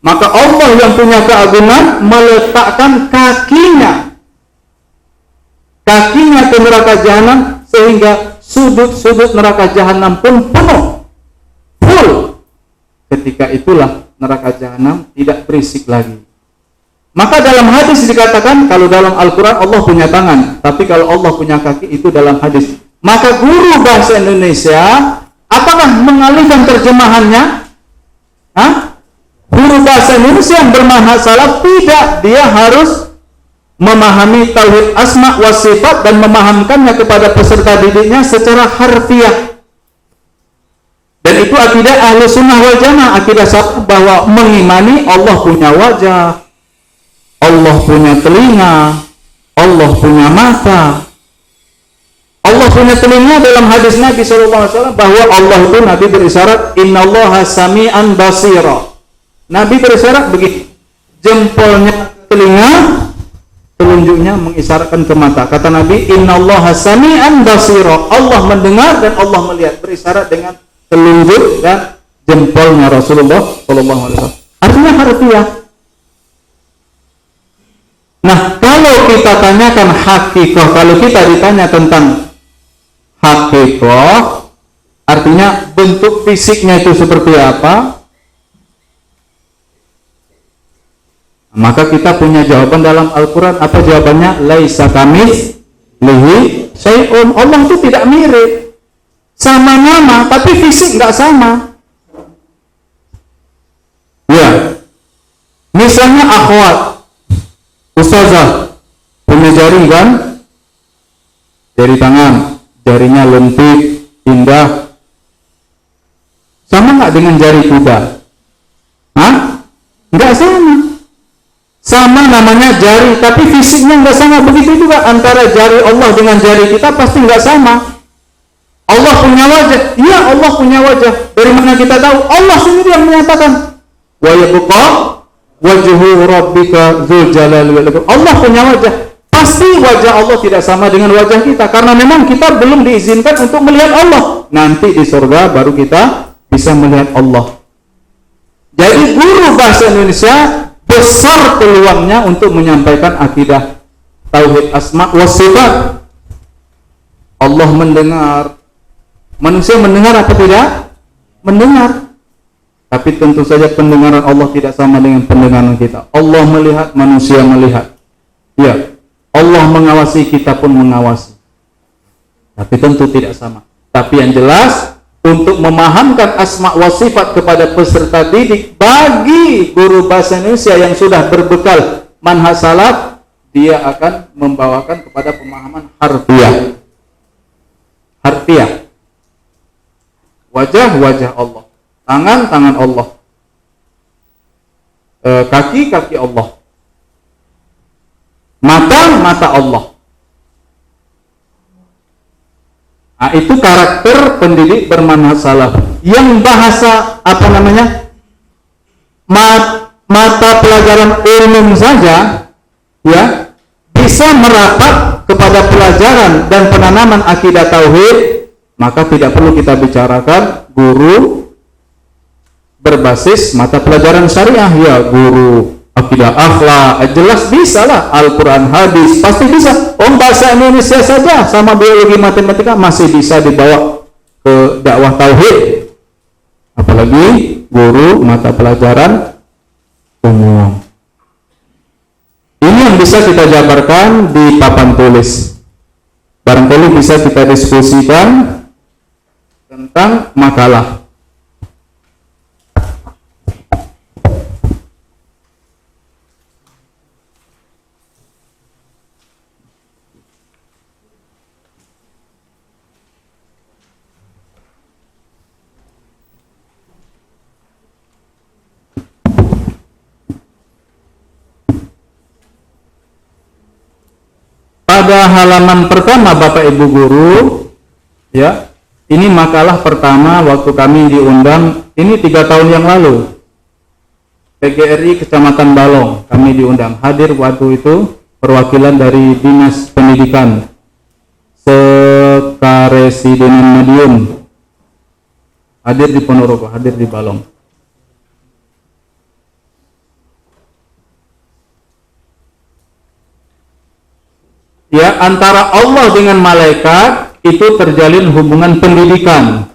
Maka Allah yang punya keagungan meletakkan kakinya ke neraka jahanam, sehingga sudut-sudut neraka jahanam pun penuh, full. Ketika itulah neraka jahanam tidak berisik lagi. Maka dalam hadis dikatakan, kalau dalam Al-Quran Allah punya tangan, tapi kalau Allah punya kaki itu dalam hadis. Maka guru bahasa Indonesia, apakah mengalihkan terjemahannya? Guru bahasa Indonesia yang bermanhaj salaf tidak, dia harus memahami tauhid asma wa sifat dan memahamkannya kepada peserta didiknya secara harfiah. Dan itu akidah ahli sunnah wal jamaah, akidah salaf, bahwa mengimani Allah punya wajah, Allah punya telinga, Allah punya mata. Allah punya telinga dalam hadis Nabi SAW, bahwa Allah itu, Nabi berisyarat, innallaha sami'an basira. Nabi berisyarat begini, jempolnya telinga, telunjuknya mengisyaratkan ke mata. Kata Nabi, innallaha sami'an basira, Allah mendengar dan Allah melihat, berisyarat dengan telunjuk dan jempolnya Rasulullah SAW. Artinya harfiah. Nah, kalau kita tanyakan hakikah, kalau kita ditanya tentang hakikah, artinya bentuk fisiknya itu seperti apa, maka kita punya jawaban dalam Al-Quran. Apa jawabannya? Laisa kamitslihi syai'un. Allah itu tidak mirip, sama nama tapi fisik nggak sama. Ya, misalnya akhwat, ustazah punya jari kan, jari tangan, jarinya lentik, indah, sama nggak dengan jari kuda? Nggak sama. Sama namanya jari, tapi fisiknya nggak sama. Begitu juga antara jari Allah dengan jari kita pasti nggak sama. Allah punya wajah, iya Allah punya wajah. Dari mana kita tahu? Allah sendiri yang menyatakan, wa yabqa wajhu rabbika dzul jalali wal ikram. Allah punya wajah. Pasti wajah Allah tidak sama dengan wajah kita, karena memang kita belum diizinkan untuk melihat Allah. Nanti di surga baru kita bisa melihat Allah. Jadi guru bahasa Indonesia besar peluangnya untuk menyampaikan akidah tauhid asma wa sifat. Allah mendengar. Manusia mendengar apa tidak? Mendengar. Tapi tentu saja pendengaran Allah tidak sama dengan pendengaran kita. Allah melihat, manusia melihat. Ya, Allah mengawasi, kita pun mengawasi. Tapi tentu tidak sama. Tapi yang jelas, untuk memahamkan asma wa sifat kepada peserta didik bagi guru bahasa Indonesia yang sudah berbekal manhaj salaf, dia akan membawakan kepada pemahaman harfiah. Harfiah. Wajah-wajah Allah, tangan-tangan Allah, kaki-kaki Allah, mata-mata Allah. Nah, itu karakter pendidik bermanhaj salaf. Yang bahasa mata pelajaran umum saja, ya, bisa merapat kepada pelajaran dan penanaman akidah tauhid, maka tidak perlu kita bicarakan guru berbasis mata pelajaran syariah. Ya, guru akidah akhlak, jelas bisa lah, Al-Quran, hadis, pasti bisa. Bahasa Indonesia saja sama biologi matematika masih bisa dibawa ke dakwah tauhid, apalagi guru mata pelajaran umum. Ini yang bisa kita jabarkan di papan tulis. Barangkali bisa kita diskusikan tentang makalah. pada halaman pertama Bapak Ibu guru, ya, ini makalah pertama waktu kami diundang, ini 3 tahun yang lalu, PGRI Kecamatan Balong, kami diundang, hadir waktu itu perwakilan dari Dinas Pendidikan Sekaresidenan Madiun, hadir di Ponorogo, hadir di Balong. Ya, antara Allah dengan malaikat itu terjalin hubungan pendidikan.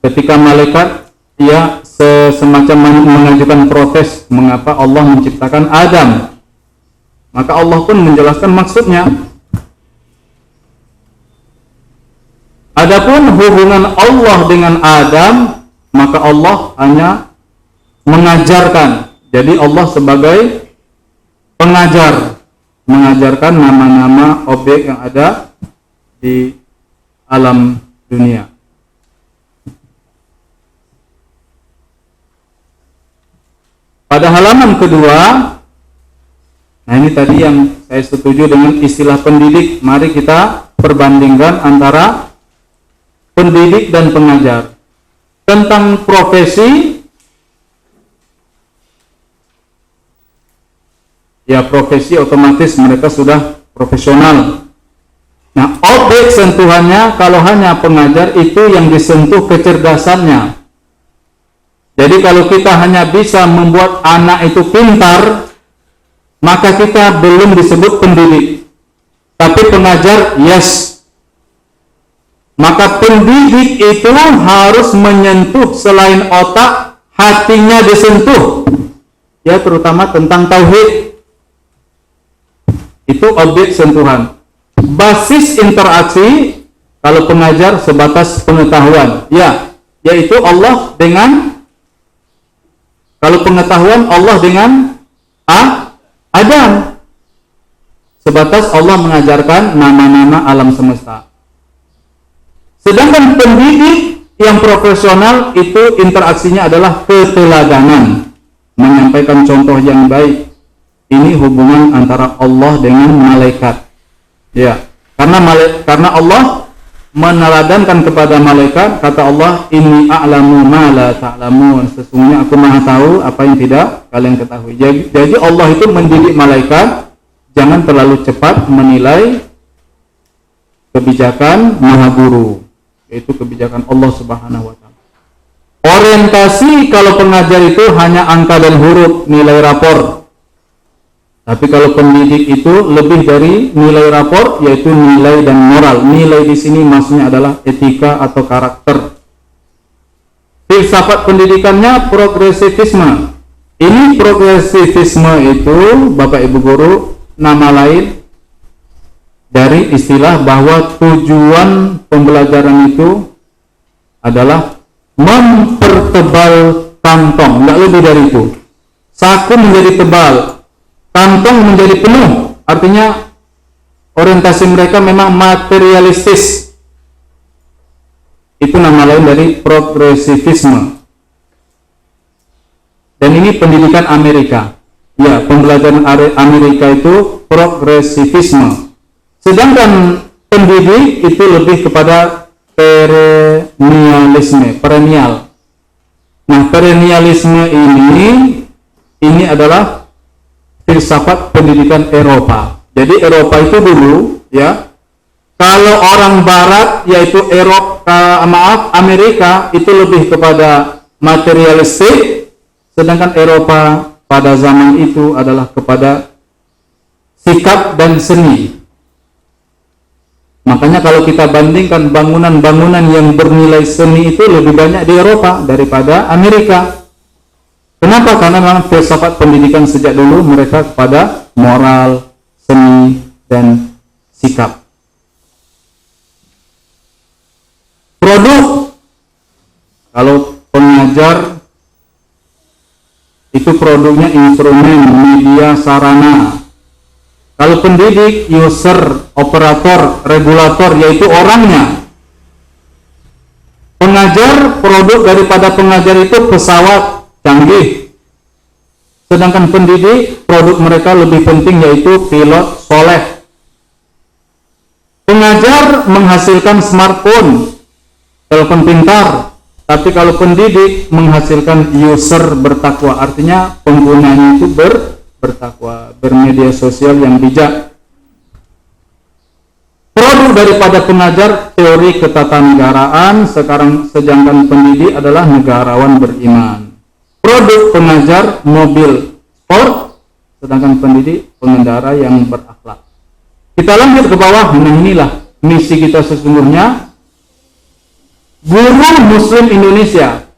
Ketika malaikat ya semacam mengajukan protes mengapa Allah menciptakan Adam, maka Allah pun menjelaskan maksudnya. Adapun hubungan Allah dengan Adam, maka Allah hanya mengajarkan. Jadi Allah sebagai pengajar, mengajarkan nama-nama objek yang ada di alam dunia. Pada halaman kedua, nah ini tadi yang saya setuju dengan istilah pendidik. Mari kita perbandingkan antara pendidik dan pengajar. Tentang profesi, ya profesi otomatis mereka sudah profesional. Nah, objek sentuhannya kalau hanya pengajar itu yang disentuh kecerdasannya. Jadi kalau kita hanya bisa membuat anak itu pintar, maka kita belum disebut pendidik. Tapi pengajar, yes. Maka pendidik itu harus menyentuh selain otak, hatinya disentuh. Ya, terutama tentang tauhid. Itu objek sentuhan. Basis interaksi kalau pengajar sebatas pengetahuan, ya, yaitu Allah dengan, kalau pengetahuan Allah dengan Adam, sebatas Allah mengajarkan nama-nama alam semesta. Sedangkan pendidik yang profesional itu interaksinya adalah keteladanan, menyampaikan contoh yang baik. Ini hubungan antara Allah dengan malaikat. Ya, karena Allah meneladankan kepada malaikat, kata Allah, inni a'lamu ma la ta'lamun. Sesungguhnya aku Maha tahu apa yang tidak kalian ketahui. Jadi Allah itu mendidik malaikat, jangan terlalu cepat menilai kebijakan Maha Guru, yaitu kebijakan Allah Subhanahu wa taala. Orientasi kalau pengajar itu hanya angka dan huruf, nilai rapor. Tapi kalau pendidik itu lebih dari nilai rapor, yaitu nilai dan moral. Nilai di sini maksudnya adalah etika atau karakter. Filsafat pendidikannya progresivisme. Ini progresivisme itu, Bapak Ibu Guru, nama lain dari istilah bahwa tujuan pembelajaran itu adalah mempertebal kantong, tidak lebih dari itu. Saku menjadi tebal, kantong menjadi penuh. Artinya orientasi mereka memang materialistis. Itu nama lain dari progresivisme. Dan ini pendidikan Amerika. Ya, pembelajaran Amerika itu progresivisme. Sedangkan pendidik itu lebih kepada perennial. Nah, perennialisme ini adalah filsafat pendidikan Eropa. Jadi Eropa itu dulu, ya, kalau orang Barat yaitu Amerika itu lebih kepada materialistik, sedangkan Eropa pada zaman itu adalah kepada sikap dan seni. Makanya kalau kita bandingkan bangunan-bangunan yang bernilai seni itu lebih banyak di Eropa daripada Amerika. Kenapa? Karena memang filsafat pendidikan sejak dulu mereka kepada moral, seni, dan sikap. Produk, kalau pengajar itu produknya instrumen, media, sarana. Kalau pendidik, user, operator, regulator, yaitu orangnya. Pengajar, produk daripada pengajar itu pesawat canggih, Sedangkan pendidik, produk mereka lebih penting yaitu pilot soleh. Pengajar menghasilkan smartphone, telepon pintar, tapi kalau pendidik menghasilkan user bertakwa, artinya penggunanya itu bertakwa, bermedia sosial yang bijak. Produk daripada pengajar teori ketatanegaraan, sedangkan pendidik adalah negarawan beriman. Produk pengajar mobil sport, sedangkan pendidik pengendara yang berakhlak. Kita lanjut ke bawah. Nah, inilah misi kita sesungguhnya. Guru Muslim Indonesia.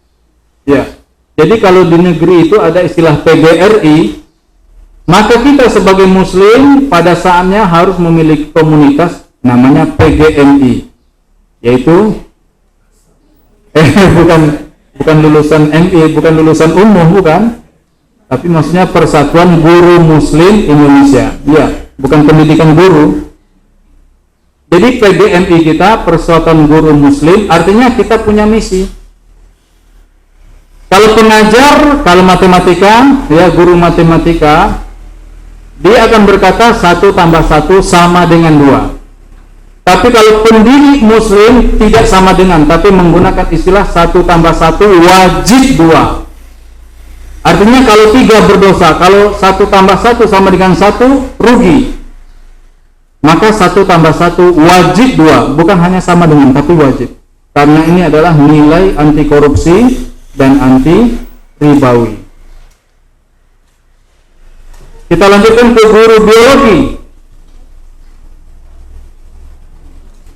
Ya. Jadi kalau di negeri itu ada istilah PGRI, maka kita sebagai Muslim pada saatnya harus memiliki komunitas namanya PGMI, yaitu bukan lulusan MI, bukan lulusan umum, bukan. Tapi maksudnya Persatuan Guru Muslim Indonesia. Ya. Bukan pendidikan guru. Jadi PGMI kita, Persatuan Guru Muslim, artinya kita punya misi. Kalau pengajar, kalau matematika, ya guru matematika, dia akan berkata 1 tambah 1 sama dengan 2. Tapi kalau pendidik Muslim tidak sama dengan, tapi menggunakan istilah 1 tambah 1 wajib 2. Artinya kalau 3 berdosa, kalau 1 tambah 1 sama dengan 1 rugi. Maka 1 tambah 1 wajib 2, bukan hanya sama dengan, tapi wajib. Karena ini adalah nilai anti korupsi dan anti ribawi. Kita lanjutkan ke guru biologi.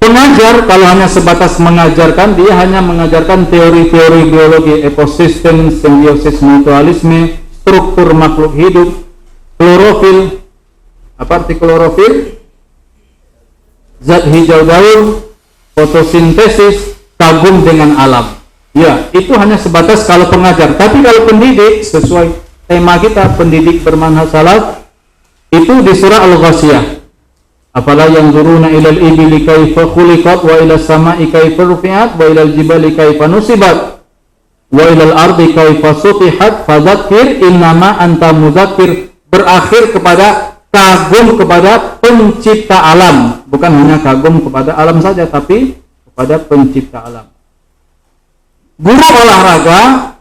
Pengajar kalau hanya sebatas mengajarkan, dia hanya mengajarkan teori-teori biologi, ekosistem, simbiosis, mutualisme, struktur makhluk hidup, klorofil. Apa arti klorofil? Zat hijau daun, fotosintesis, kagum dengan alam. Ya, itu hanya sebatas kalau pengajar. Tapi kalau pendidik, sesuai tema kita, pendidik bermanhaj salaf, itu di surah Al-Ghasyiyah. Afala yanzuruna ilal ibili kaifa khuliqat wa ilas sama'i kaifa rufi'at wa ilal jibali kaifa nusibat wa ilal ardi kaifa sutihat fadzakir innama anta mudzakir. Berakhir kepada kagum kepada pencipta alam, bukan hanya kagum kepada alam saja, tapi kepada pencipta alam. Guru olahraga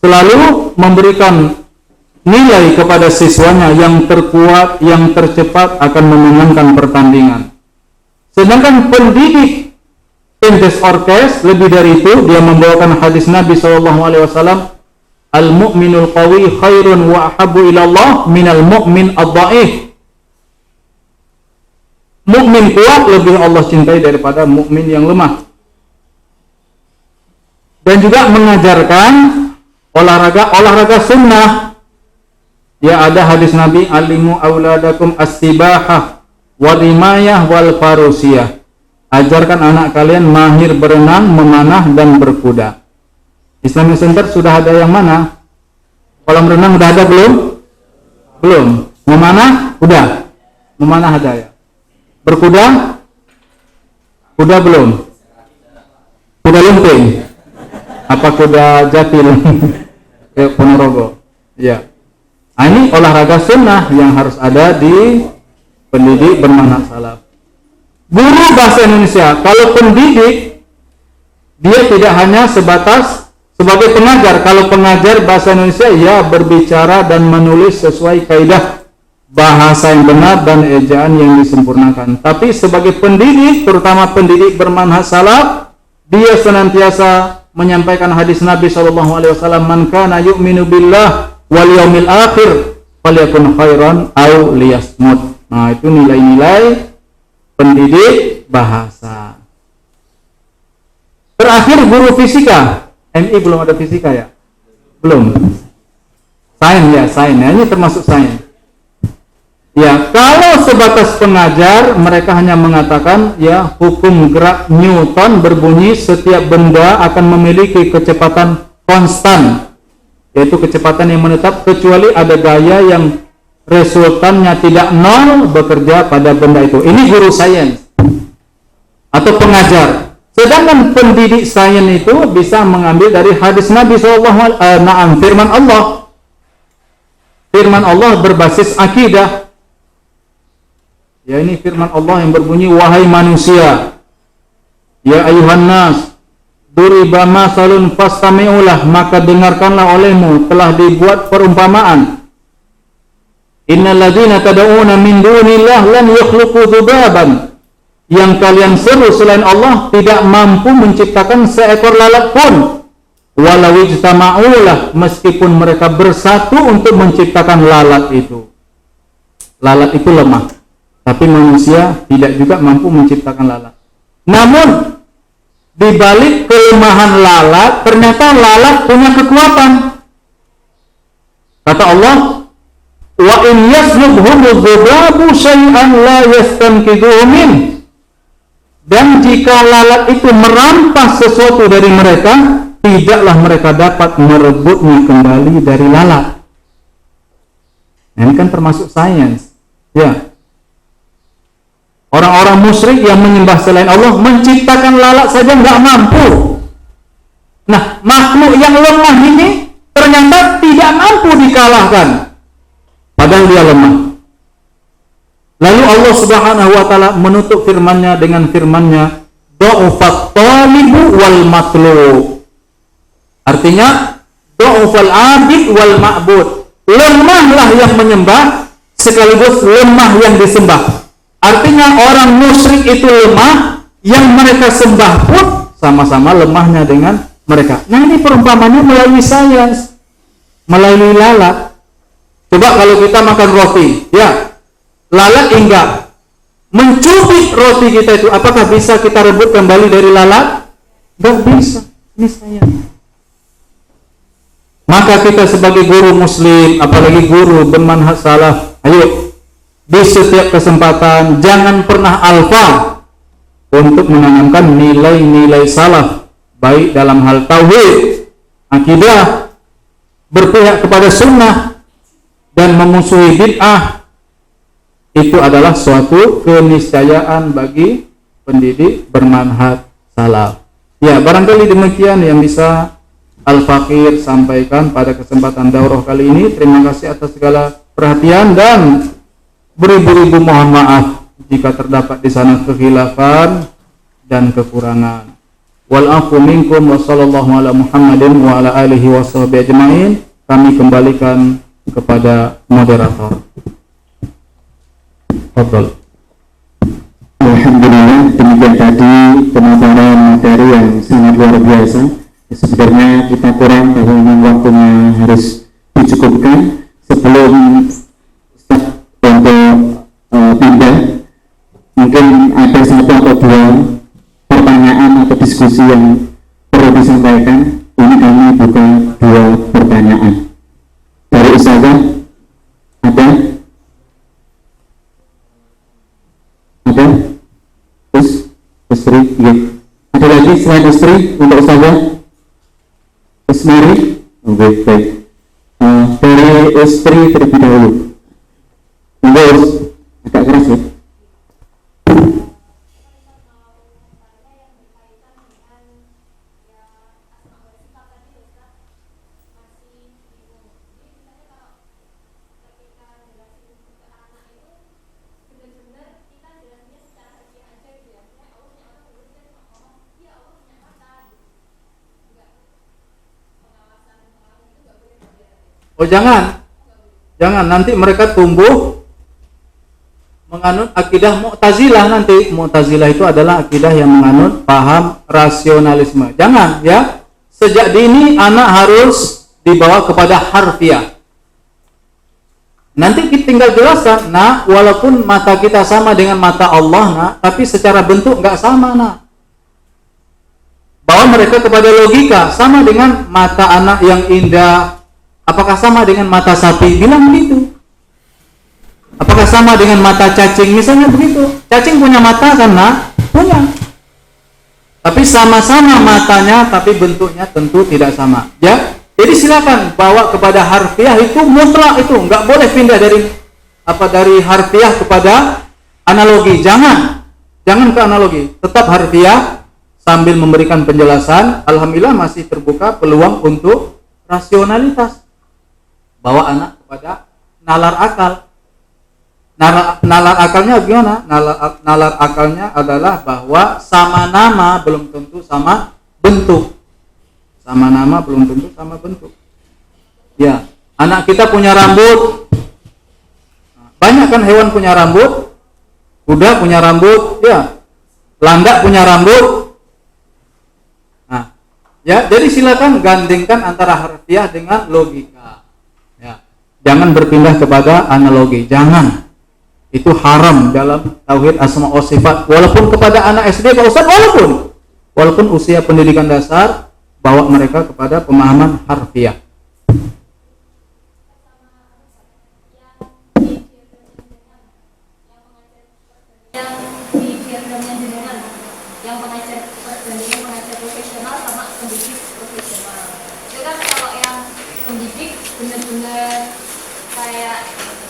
selalu memberikan nilai kepada siswanya, yang terkuat, yang tercepat akan memenangkan pertandingan. Sedangkan pendidik pendes orkes lebih dari itu, dia membawakan hadis Nabi SAW, al-mu'minul qawi khairun wa ahabbu ilallah minal mu'min ad-dha'if. Mukmin kuat lebih Allah cintai daripada mukmin yang lemah. Dan juga mengajarkan olahraga sunnah. Ya, ada hadis Nabi, alimu auladakum as-sibahah wal-rimayah wal-farusiyah. Ajarkan anak kalian mahir berenang, memanah, dan berkuda. Islamic Center sudah ada yang mana? Kolam renang udah ada belum? Belum. Memanah? Udah. Memanah ada ya. Berkuda? Kuda belum. Kuda lumping. Apa kuda jatil? Ponorogo. Ya. Nah, ini olahraga sunnah yang harus ada di pendidik bermanhaj salaf. Guru bahasa Indonesia, kalau pendidik, dia tidak hanya sebatas sebagai pengajar. Kalau pengajar bahasa Indonesia, ya berbicara dan menulis sesuai kaidah bahasa yang benar dan ejaan yang disempurnakan. Tapi sebagai pendidik, terutama pendidik bermanhaj salaf, dia senantiasa menyampaikan hadis Nabi SAW, man kana yu'minu billah wal yaumil akhir falyakun khairan aw liyasmut. Nah, itu nilai-nilai pendidik bahasa. Terakhir guru fisika. MI belum ada fisika ya? Belum. Sains ya, sains. Nah, ini termasuk sains. Ya, kalau sebatas pengajar, mereka hanya mengatakan ya hukum gerak Newton berbunyi setiap benda akan memiliki kecepatan konstan, yaitu kecepatan yang menetap, kecuali ada gaya yang resultannya tidak nol bekerja pada benda itu. Ini guru sains atau pengajar. Sedangkan pendidik sains itu bisa mengambil dari hadis Nabi SAW, firman Allah, firman Allah berbasis akidah. Ya, ini firman Allah yang berbunyi, wahai manusia, ya ayuhan nas, duriba masalun fastami'ulah, maka dengarkanlah olehmu, telah dibuat perumpamaan. Innal ladzina tad'una min dunillah lan yakhluqu dzubaban, yang kalian seru selain Allah tidak mampu menciptakan seekor lalat pun. Walau ijtama'ulah, meskipun mereka bersatu untuk menciptakan lalat itu. Lalat itu lemah, tapi manusia tidak juga mampu menciptakan lalat. Namun di balik kelemahan lalat, ternyata lalat punya kekuatan. Kata Allah, wa in yaslubhumudz dzubabu syai'an la yastanqidhuhu min. Dan jika lalat itu merampas sesuatu dari mereka, tidaklah mereka dapat merebutnya kembali dari lalat. Nah, ini kan termasuk sains. Ya. Orang-orang musyrik yang menyembah selain Allah menciptakan lalat saja nggak mampu. Nah, makhluk yang lemah ini ternyata tidak mampu dikalahkan, padahal dia lemah. Lalu Allah Subhanahu wa taala menutup firman-Nya dengan firman-Nya, dha'ufat talibu wal matlub. Artinya, dha'ufal abid wal ma'bud. Lemahlah yang menyembah sekaligus lemah yang disembah. Artinya orang musyrik itu lemah, yang mereka sembah pun sama-sama lemahnya dengan mereka. Nah, ini perumpamannya melalui sains, melalui lalat. Coba kalau kita makan roti, ya, lalat enggak mencubit roti kita itu, apakah bisa kita rebut kembali dari lalat? Enggak bisa. Ini sains. Maka kita sebagai guru muslim, apalagi guru bermanhaj salaf, ayo di setiap kesempatan jangan pernah alfa untuk menanamkan nilai-nilai salaf, baik dalam hal tauhid, akidah, berpihak kepada sunnah, dan memusuhi bid'ah. Itu adalah suatu keniscayaan bagi pendidik bermanhaj salaf. Ya, barangkali demikian yang bisa Al-Fakir sampaikan pada kesempatan daurah kali ini. Terima kasih atas segala perhatian dan beribu-ribu mohon maaf jika terdapat di sana kekhilafan dan kekurangan. Wal afu minkum wa sallallahu ala Muhammadin wa ala alihi wa sahbihi ajma'in. Kami kembalikan kepada moderator. Fadhal. Alhamdulillah, demikian tadi pemaparan materi yang sangat luar biasa. Sebenarnya kita kurang karena memang waktunya harus dicukupkan. Sebelum start untuk pindah, mungkin ada satu atau dua pertanyaan atau diskusi yang perlu disampaikan. Ini kami buka dua pertanyaan. Dari Ustazah, ada? Ada? Terus istri, ya. Ada lagi selain istri untuk Ustazah? Mari, baik. Dari istri terlebih dahulu. Terus agak keras ya. Oh, jangan nanti mereka tumbuh menganut akidah Mu'tazilah. Nanti Mu'tazilah itu adalah akidah yang menganut paham rasionalisme. Jangan, ya. Sejak dini anak harus dibawa kepada harfiah. Nanti kita tinggal jelaskan, nah, walaupun mata kita sama dengan mata Allah, nah, tapi secara bentuk nggak sama, nah. Bawa mereka kepada logika, sama dengan mata anak yang indah. Apakah sama dengan mata sapi? Bilang begitu. Apakah sama dengan mata cacing? Misalnya begitu. Cacing punya mata kan, nah? Punya. Tapi sama-sama matanya, tapi bentuknya tentu tidak sama. Ya. Jadi silakan bawa kepada harfiah, itu mutlak itu, nggak boleh pindah dari harfiah kepada analogi. Jangan ke analogi. Tetap harfiah sambil memberikan penjelasan. Alhamdulillah masih terbuka peluang untuk rasionalitas. Bawa anak kepada nalar akal. Nalar akalnya gimana? Nalar akalnya adalah bahwa sama nama belum tentu sama bentuk. Sama nama belum tentu sama bentuk. Ya, anak kita punya rambut. Banyak kan hewan punya rambut? Kuda punya rambut, ya. Landak punya rambut. Nah, ya, jadi silakan gandingkan antara harfiah dengan logika. Ya. Jangan berpindah kepada analogi, jangan. Itu haram dalam tauhid asma wa sifat. Walaupun kepada anak SD Pak Ustaz, walaupun usia pendidikan dasar, bawa mereka kepada pemahaman harfiah. Yang pengajar profesional sama pendidik profesional. Itu kan kalau yang pendidik benar-benar kayak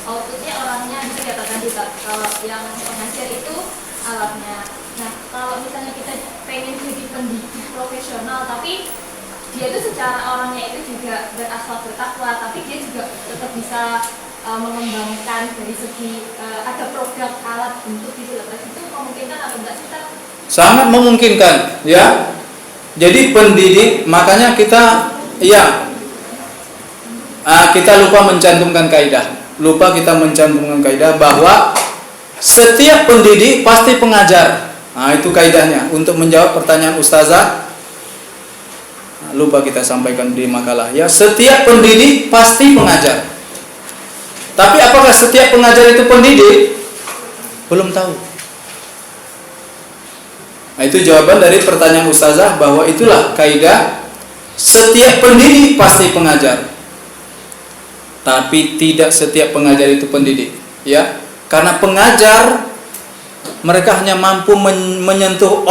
outputnya orangnya bisa dikatakan tidak. Kalau yang pengajar itu alatnya. Nah, kalau misalnya kita pengen jadi pendidik profesional, tapi dia itu secara orangnya itu juga berakhlak bertakwa, tapi dia juga tetap bisa mengembangkan dari segi ada produk alat bentuk gitu loh. Itu memungkinkan atau enggak sih? Sangat memungkinkan, ya. Jadi pendidik, makanya kita kita lupa mencantumkan kaidah. Bahwa setiap pendidik pasti pengajar. Nah, itu kaidahnya. Untuk menjawab pertanyaan ustazah, lupa kita sampaikan di makalah, ya. Setiap pendidik pasti pengajar. Tapi apakah setiap pengajar itu pendidik? Belum tahu. Nah, itu jawaban dari pertanyaan ustazah, bahwa itulah kaidah, setiap pendidik pasti pengajar. Tapi tidak setiap pengajar itu pendidik, ya. Karena pengajar mereka hanya mampu menyentuh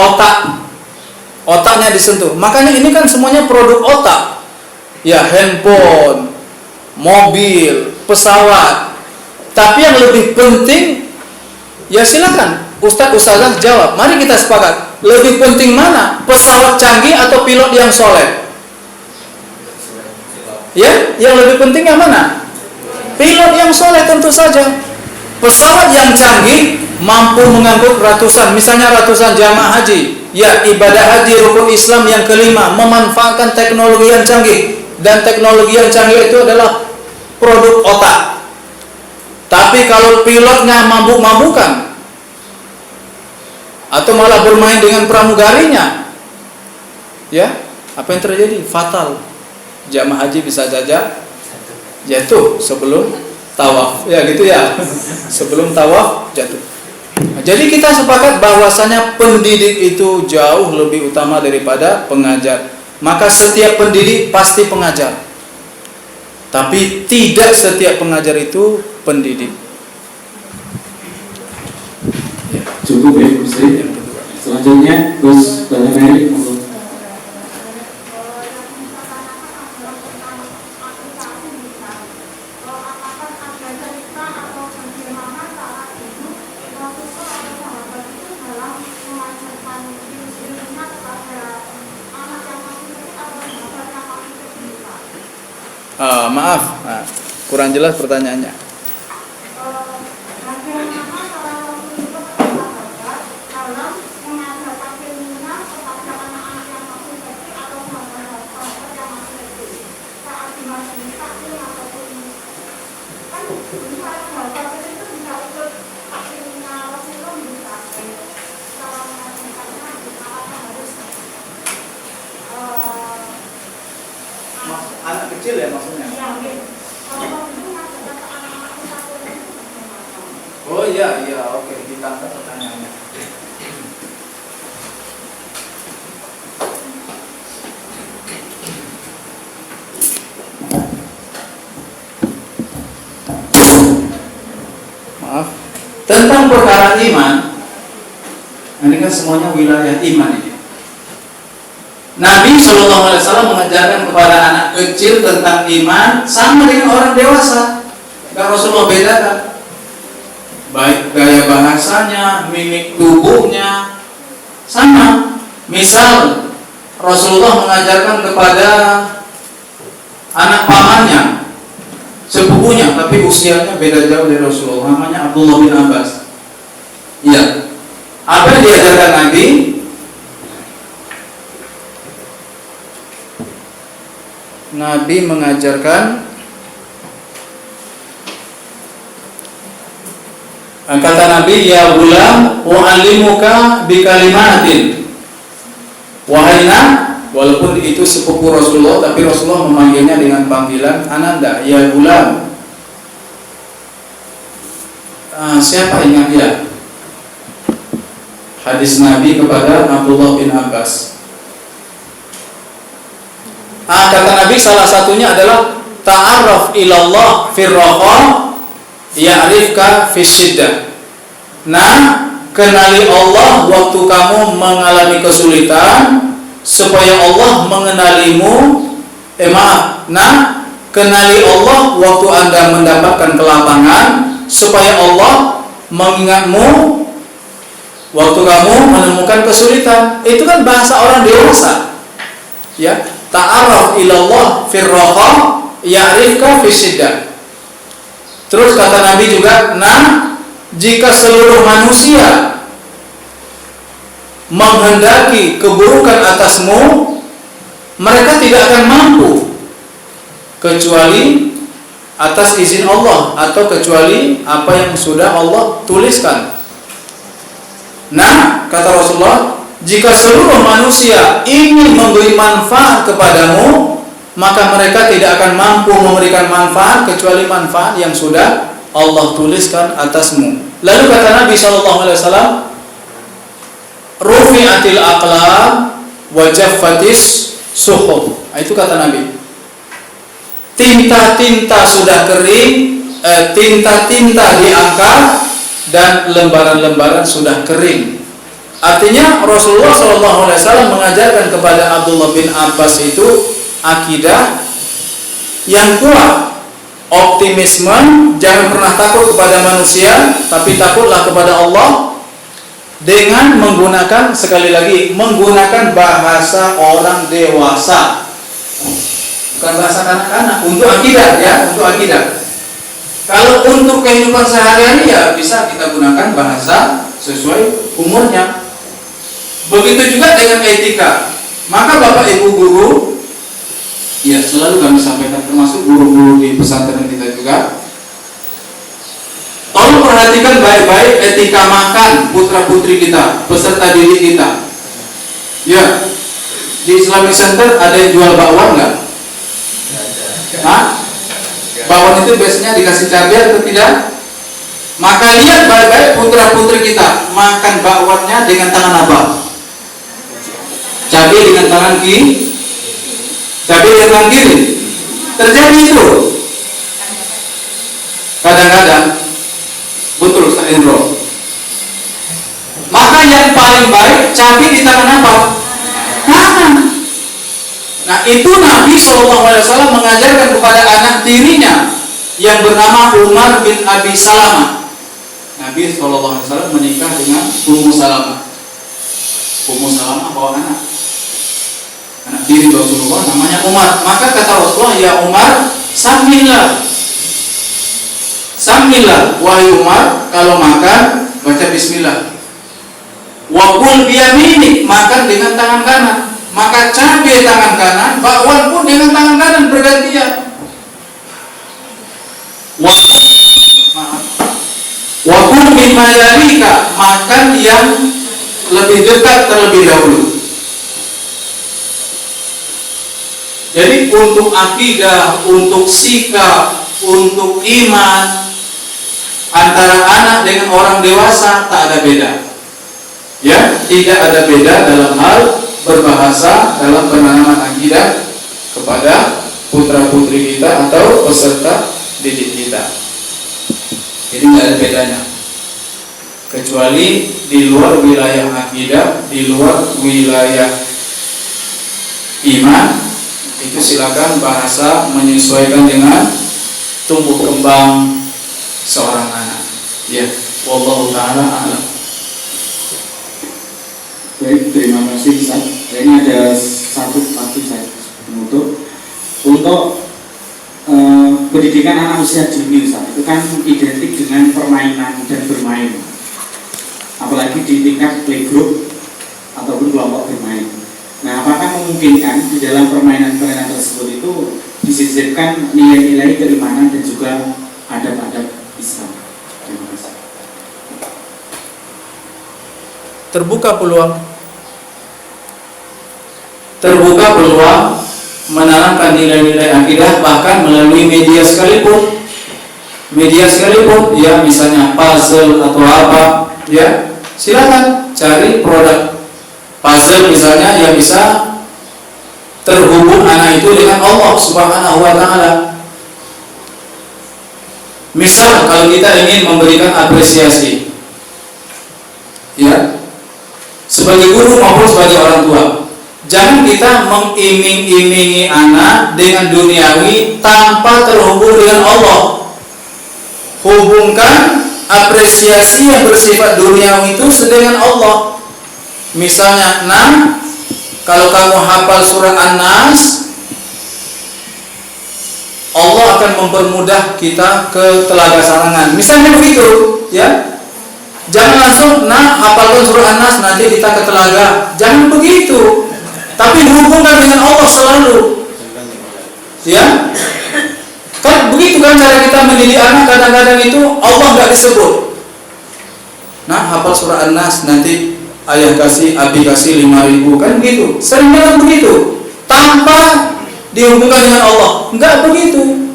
otaknya disentuh. Makanya ini kan semuanya produk otak. Ya, handphone, mobil, pesawat. Tapi yang lebih penting, ya silakan ustazah jawab. Mari kita sepakat. Lebih penting mana? Pesawat canggih atau pilot yang soleh? Ya, yang lebih penting yang mana? Pilot yang soleh tentu saja. Pesawat yang canggih mampu mengangkut misalnya ratusan jamaah haji. Ya, ibadah haji rukun Islam yang kelima, memanfaatkan teknologi yang canggih. Dan teknologi yang canggih itu adalah produk otak. Tapi kalau pilotnya mabuk-mabukan, atau malah bermain dengan pramugarinya, ya, apa yang terjadi? Fatal. Jamaah haji bisa saja jatuh sebelum tawaf, ya gitu ya. Sebelum tawaf jatuh. Nah, jadi kita sepakat bahwasanya pendidik itu jauh lebih utama daripada pengajar. Maka setiap pendidik pasti pengajar. Tapi tidak setiap pengajar itu pendidik. Cukup ya, Ustaz. Selanjutnya Gus Balameri. Maaf, kurang jelas pertanyaannya. Anak kecil ya maksudnya? Oh iya, oke, ditangkap pertanyaannya. Maaf. Tentang perkara iman, ini kan semuanya wilayah iman ini. Nabi SAW mengajarkan kepada anak kecil tentang iman sama dengan orang dewasa. Gak Rasulullah bedakan. Baik gaya bahasanya, mimik tubuhnya sama. Misal Rasulullah mengajarkan kepada anak pamannya sepupunya, tapi usianya beda jauh dari Rasulullah, namanya Abdullah bin Abbas. Iya. Apa yang diajarkan Nabi? Nabi mengajarkan, kata Nabi, ya gulam u'allimuka bikalimatin. Wahai nak, walaupun itu sepupu Rasulullah, tapi Rasulullah memanggilnya dengan panggilan Ananda, ya gulam. Siapa ingat ya? Hadis Nabi kepada Abdullah bin Abbas. Kata Nabi salah satunya adalah ta'arraf ilallah firraqa ya'rifka fisyiddah. Nah, kenali Allah waktu kamu mengalami kesulitan, supaya Allah mengenalimu. Kenali Allah waktu Anda mendapatkan kelapangan, supaya Allah mengingatmu waktu kamu menemukan kesulitan. Itu kan bahasa orang dewasa. Ya, ta'arraf ilallah firraqa ya'rifka fisyiddah. Terus kata Nabi juga, jika seluruh manusia menghendaki keburukan atasmu, mereka tidak akan mampu kecuali atas izin Allah, atau kecuali apa yang sudah Allah tuliskan. Kata Rasulullah, jika seluruh manusia ingin memberi manfaat kepadamu, maka mereka tidak akan mampu memberikan manfaat kecuali manfaat yang sudah Allah tuliskan atasmu. Lalu kata Nabi SAW, rufi'atil aqlam wa jaffatis suhuf. Itu kata Nabi. Tinta-tinta sudah kering, tinta-tinta diangkat, dan lembaran-lembaran sudah kering. Artinya Rasulullah SAW mengajarkan kepada Abdullah bin Abbas itu akidah yang kuat, optimisme, jangan pernah takut kepada manusia, tapi takutlah kepada Allah, dengan menggunakan, sekali lagi, menggunakan bahasa orang dewasa, bukan bahasa anak-anak. Untuk akidah ya, untuk akidah. Kalau untuk kehidupan sehari-hari ya bisa kita gunakan bahasa sesuai umurnya. Begitu juga dengan etika. Maka Bapak Ibu guru, ya selalu kami sampaikan, termasuk guru-guru di pesantren kita juga, tolong perhatikan baik-baik etika makan putra-putri kita, peserta didik kita. Ya, di Islamic Center ada yang jual bakwan nggak? Bakwan itu biasanya dikasih cabai atau tidak? Maka lihat baik-baik putra-putri kita makan bakwannya dengan tangan apa? Cabai dengan tangan kiri, cabai dengan tangan kiri. Terjadi itu kadang-kadang. Betul, Ustaz Indro. Maka yang paling baik cabai di tangan apa? Kanan. Nah, itu Nabi SAW mengajarkan kepada anak tirinya yang bernama Umar bin Abi Salamah. Nabi SAW menikah dengan Ummu Salamah. Ummu Salamah bawa anak tiri Rasulullah namanya Umar. Maka kata Rasulullah, ya Umar, Samillah, wahai Umar, kalau makan baca bismillah. Wa kul biyaminik, makan dengan tangan kanan. Maka cabai tangan kanan, bakwan pun dengan tangan kanan bergantian. Wa kul mimma yalika, makan yang lebih dekat terlebih dahulu. Jadi untuk akidah, untuk sikap, untuk iman, antara anak dengan orang dewasa tak ada beda. Ya, tidak ada beda dalam hal berbahasa, dalam penanaman akidah kepada putra-putri kita atau peserta didik kita. Jadi tidak ada bedanya. Kecuali di luar wilayah akidah, di luar wilayah iman, itu silakan bahasa menyesuaikan dengan tumbuh kembang seorang anak. Ya, wallahu taala a'lam. Baik, terima kasih Ustaz. Ini ada satu lagi saya menutup untuk pendidikan anak usia dini Ustaz, itu kan identik dengan permainan dan bermain, apalagi di tingkat playgroup ataupun kelompok bermain. Nah, apakah memungkinkan di dalam permainan-permainan tersebut itu disisipkan nilai-nilai keimanan dan juga adab-adab Islam? Terima kasih. Terbuka peluang menanamkan nilai-nilai akidah bahkan melalui media sekalipun, ya, misalnya puzzle atau apa, ya, silakan cari produk puzzle misalnya yang bisa terhubung anak itu dengan Allah Subhanahu wa Ta'ala. Misal kalau kita ingin memberikan apresiasi, ya, sebagai guru maupun sebagai orang tua, jangan kita mengiming-imingi anak dengan duniawi tanpa terhubung dengan Allah. Hubungkan apresiasi yang bersifat duniawi itu dengan Allah. Misalnya, nah, kalau kamu hafal surah An-Nas, Allah akan mempermudah kita ke Telaga Sarangan. Misalnya begitu, ya. Jangan langsung, nah, hafalkan surah An-Nas nanti kita ke Telaga. Jangan begitu. Tapi hubungkan dengan Allah selalu, ya. Kan begitu kan cara kita mendidik anak, kadang-kadang itu Allah nggak disebut. Nah, hafal surah An-Nas nanti ayah kasih, abi kasih 5.000, kan begitu. Sering banget begitu, tanpa dihubungkan dengan Allah, nggak begitu.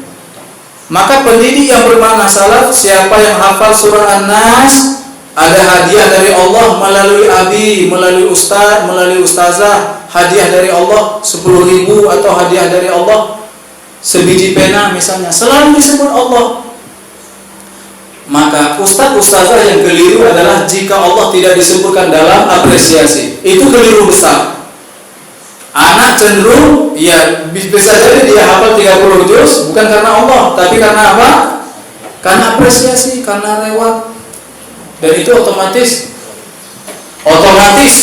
Maka pendidik yang bermakna salaf, siapa yang hafal surah An-Nas, ada hadiah dari Allah melalui abi, melalui ustaz, melalui ustazah, hadiah dari Allah 10.000 atau hadiah dari Allah sebiji pena misalnya, selalu disebut Allah. Maka ustaz-ustazah yang keliru adalah jika Allah tidak disebutkan dalam apresiasi, itu keliru besar. Anak cenderung, ya, bisa jadi dia hafal 30 juz bukan karena Allah, tapi karena apa? Karena apresiasi, karena lewat. Dan itu otomatis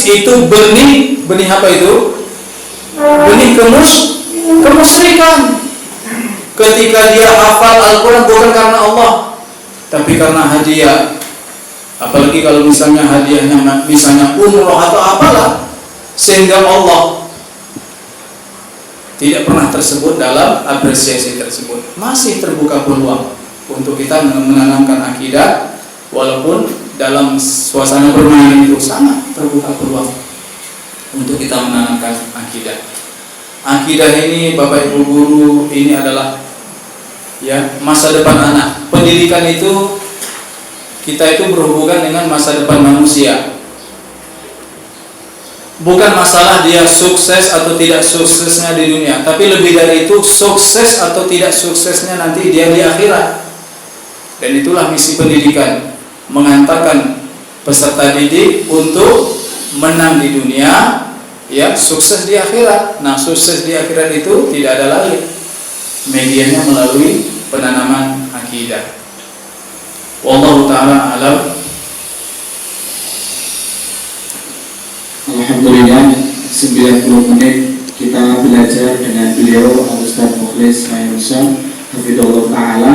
itu benih apa itu? Benih kemusyrikan. Ketika dia hafal Al-Quran bukan karena Allah, tapi karena hadiah. Apalagi kalau misalnya hadiahnya misalnya umroh atau apalah, sehingga Allah tidak pernah tersebut dalam apresiasi tersebut. Masih terbuka peluang untuk kita menanamkan akidah, walaupun dalam suasana permainan itu sangat terbuka peluang untuk kita menanamkan akidah. Akidah ini, Bapak Ibu guru, ini adalah, ya, masa depan anak. Pendidikan itu, kita itu berhubungan dengan masa depan manusia. Bukan masalah dia sukses atau tidak suksesnya di dunia, tapi lebih dari itu sukses atau tidak suksesnya nanti dia di akhirat. Dan itulah misi pendidikan, mengantarkan peserta didik untuk menang di dunia, ya, sukses di akhirat. Nah, sukses di akhirat itu tidak ada lain, medianya melalui penanaman akidah. Wallahu ta'ala alam. Alhamdulillah, 90 menit kita belajar dengan beliau Al-Ustaz Mukhlis Mahyusa Hafidhullah Ta'ala.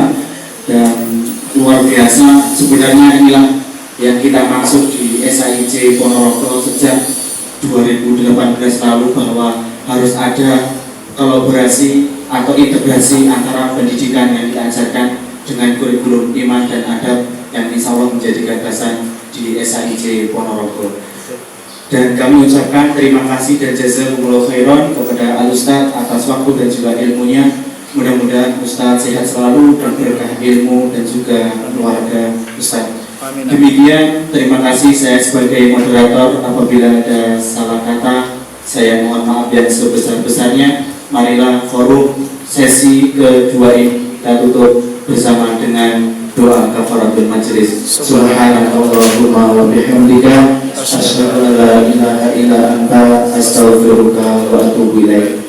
Dan luar biasa, sebenarnya inilah yang kita maksud di SAIJ Ponorogo sejak 2018 lalu, bahwa harus ada kolaborasi atau integrasi antara pendidikan yang diajarkan dengan kurikulum iman dan adab yang insya Allah menjadi gagasan di SAIJ Ponorogo. Dan kami ucapkan terima kasih dan jazakumullah khairan kepada Al-Ustaz atas waktu dan juga ilmunya. Mudah-mudahan Ustaz sehat selalu dan berkah ilmu dan juga keluarga Ustaz. Amin. Demikian, terima kasih saya sebagai moderator. Apabila ada salah kata, saya mohon maaf yang sebesar-besarnya. Marilah forum sesi kedua ini kita tutup bersama dengan doa kafaratul majelis. Subhanallahumma wa bihamdika asyhadu an la ilaha illa anta astaghfiruka wa atubu ilaik.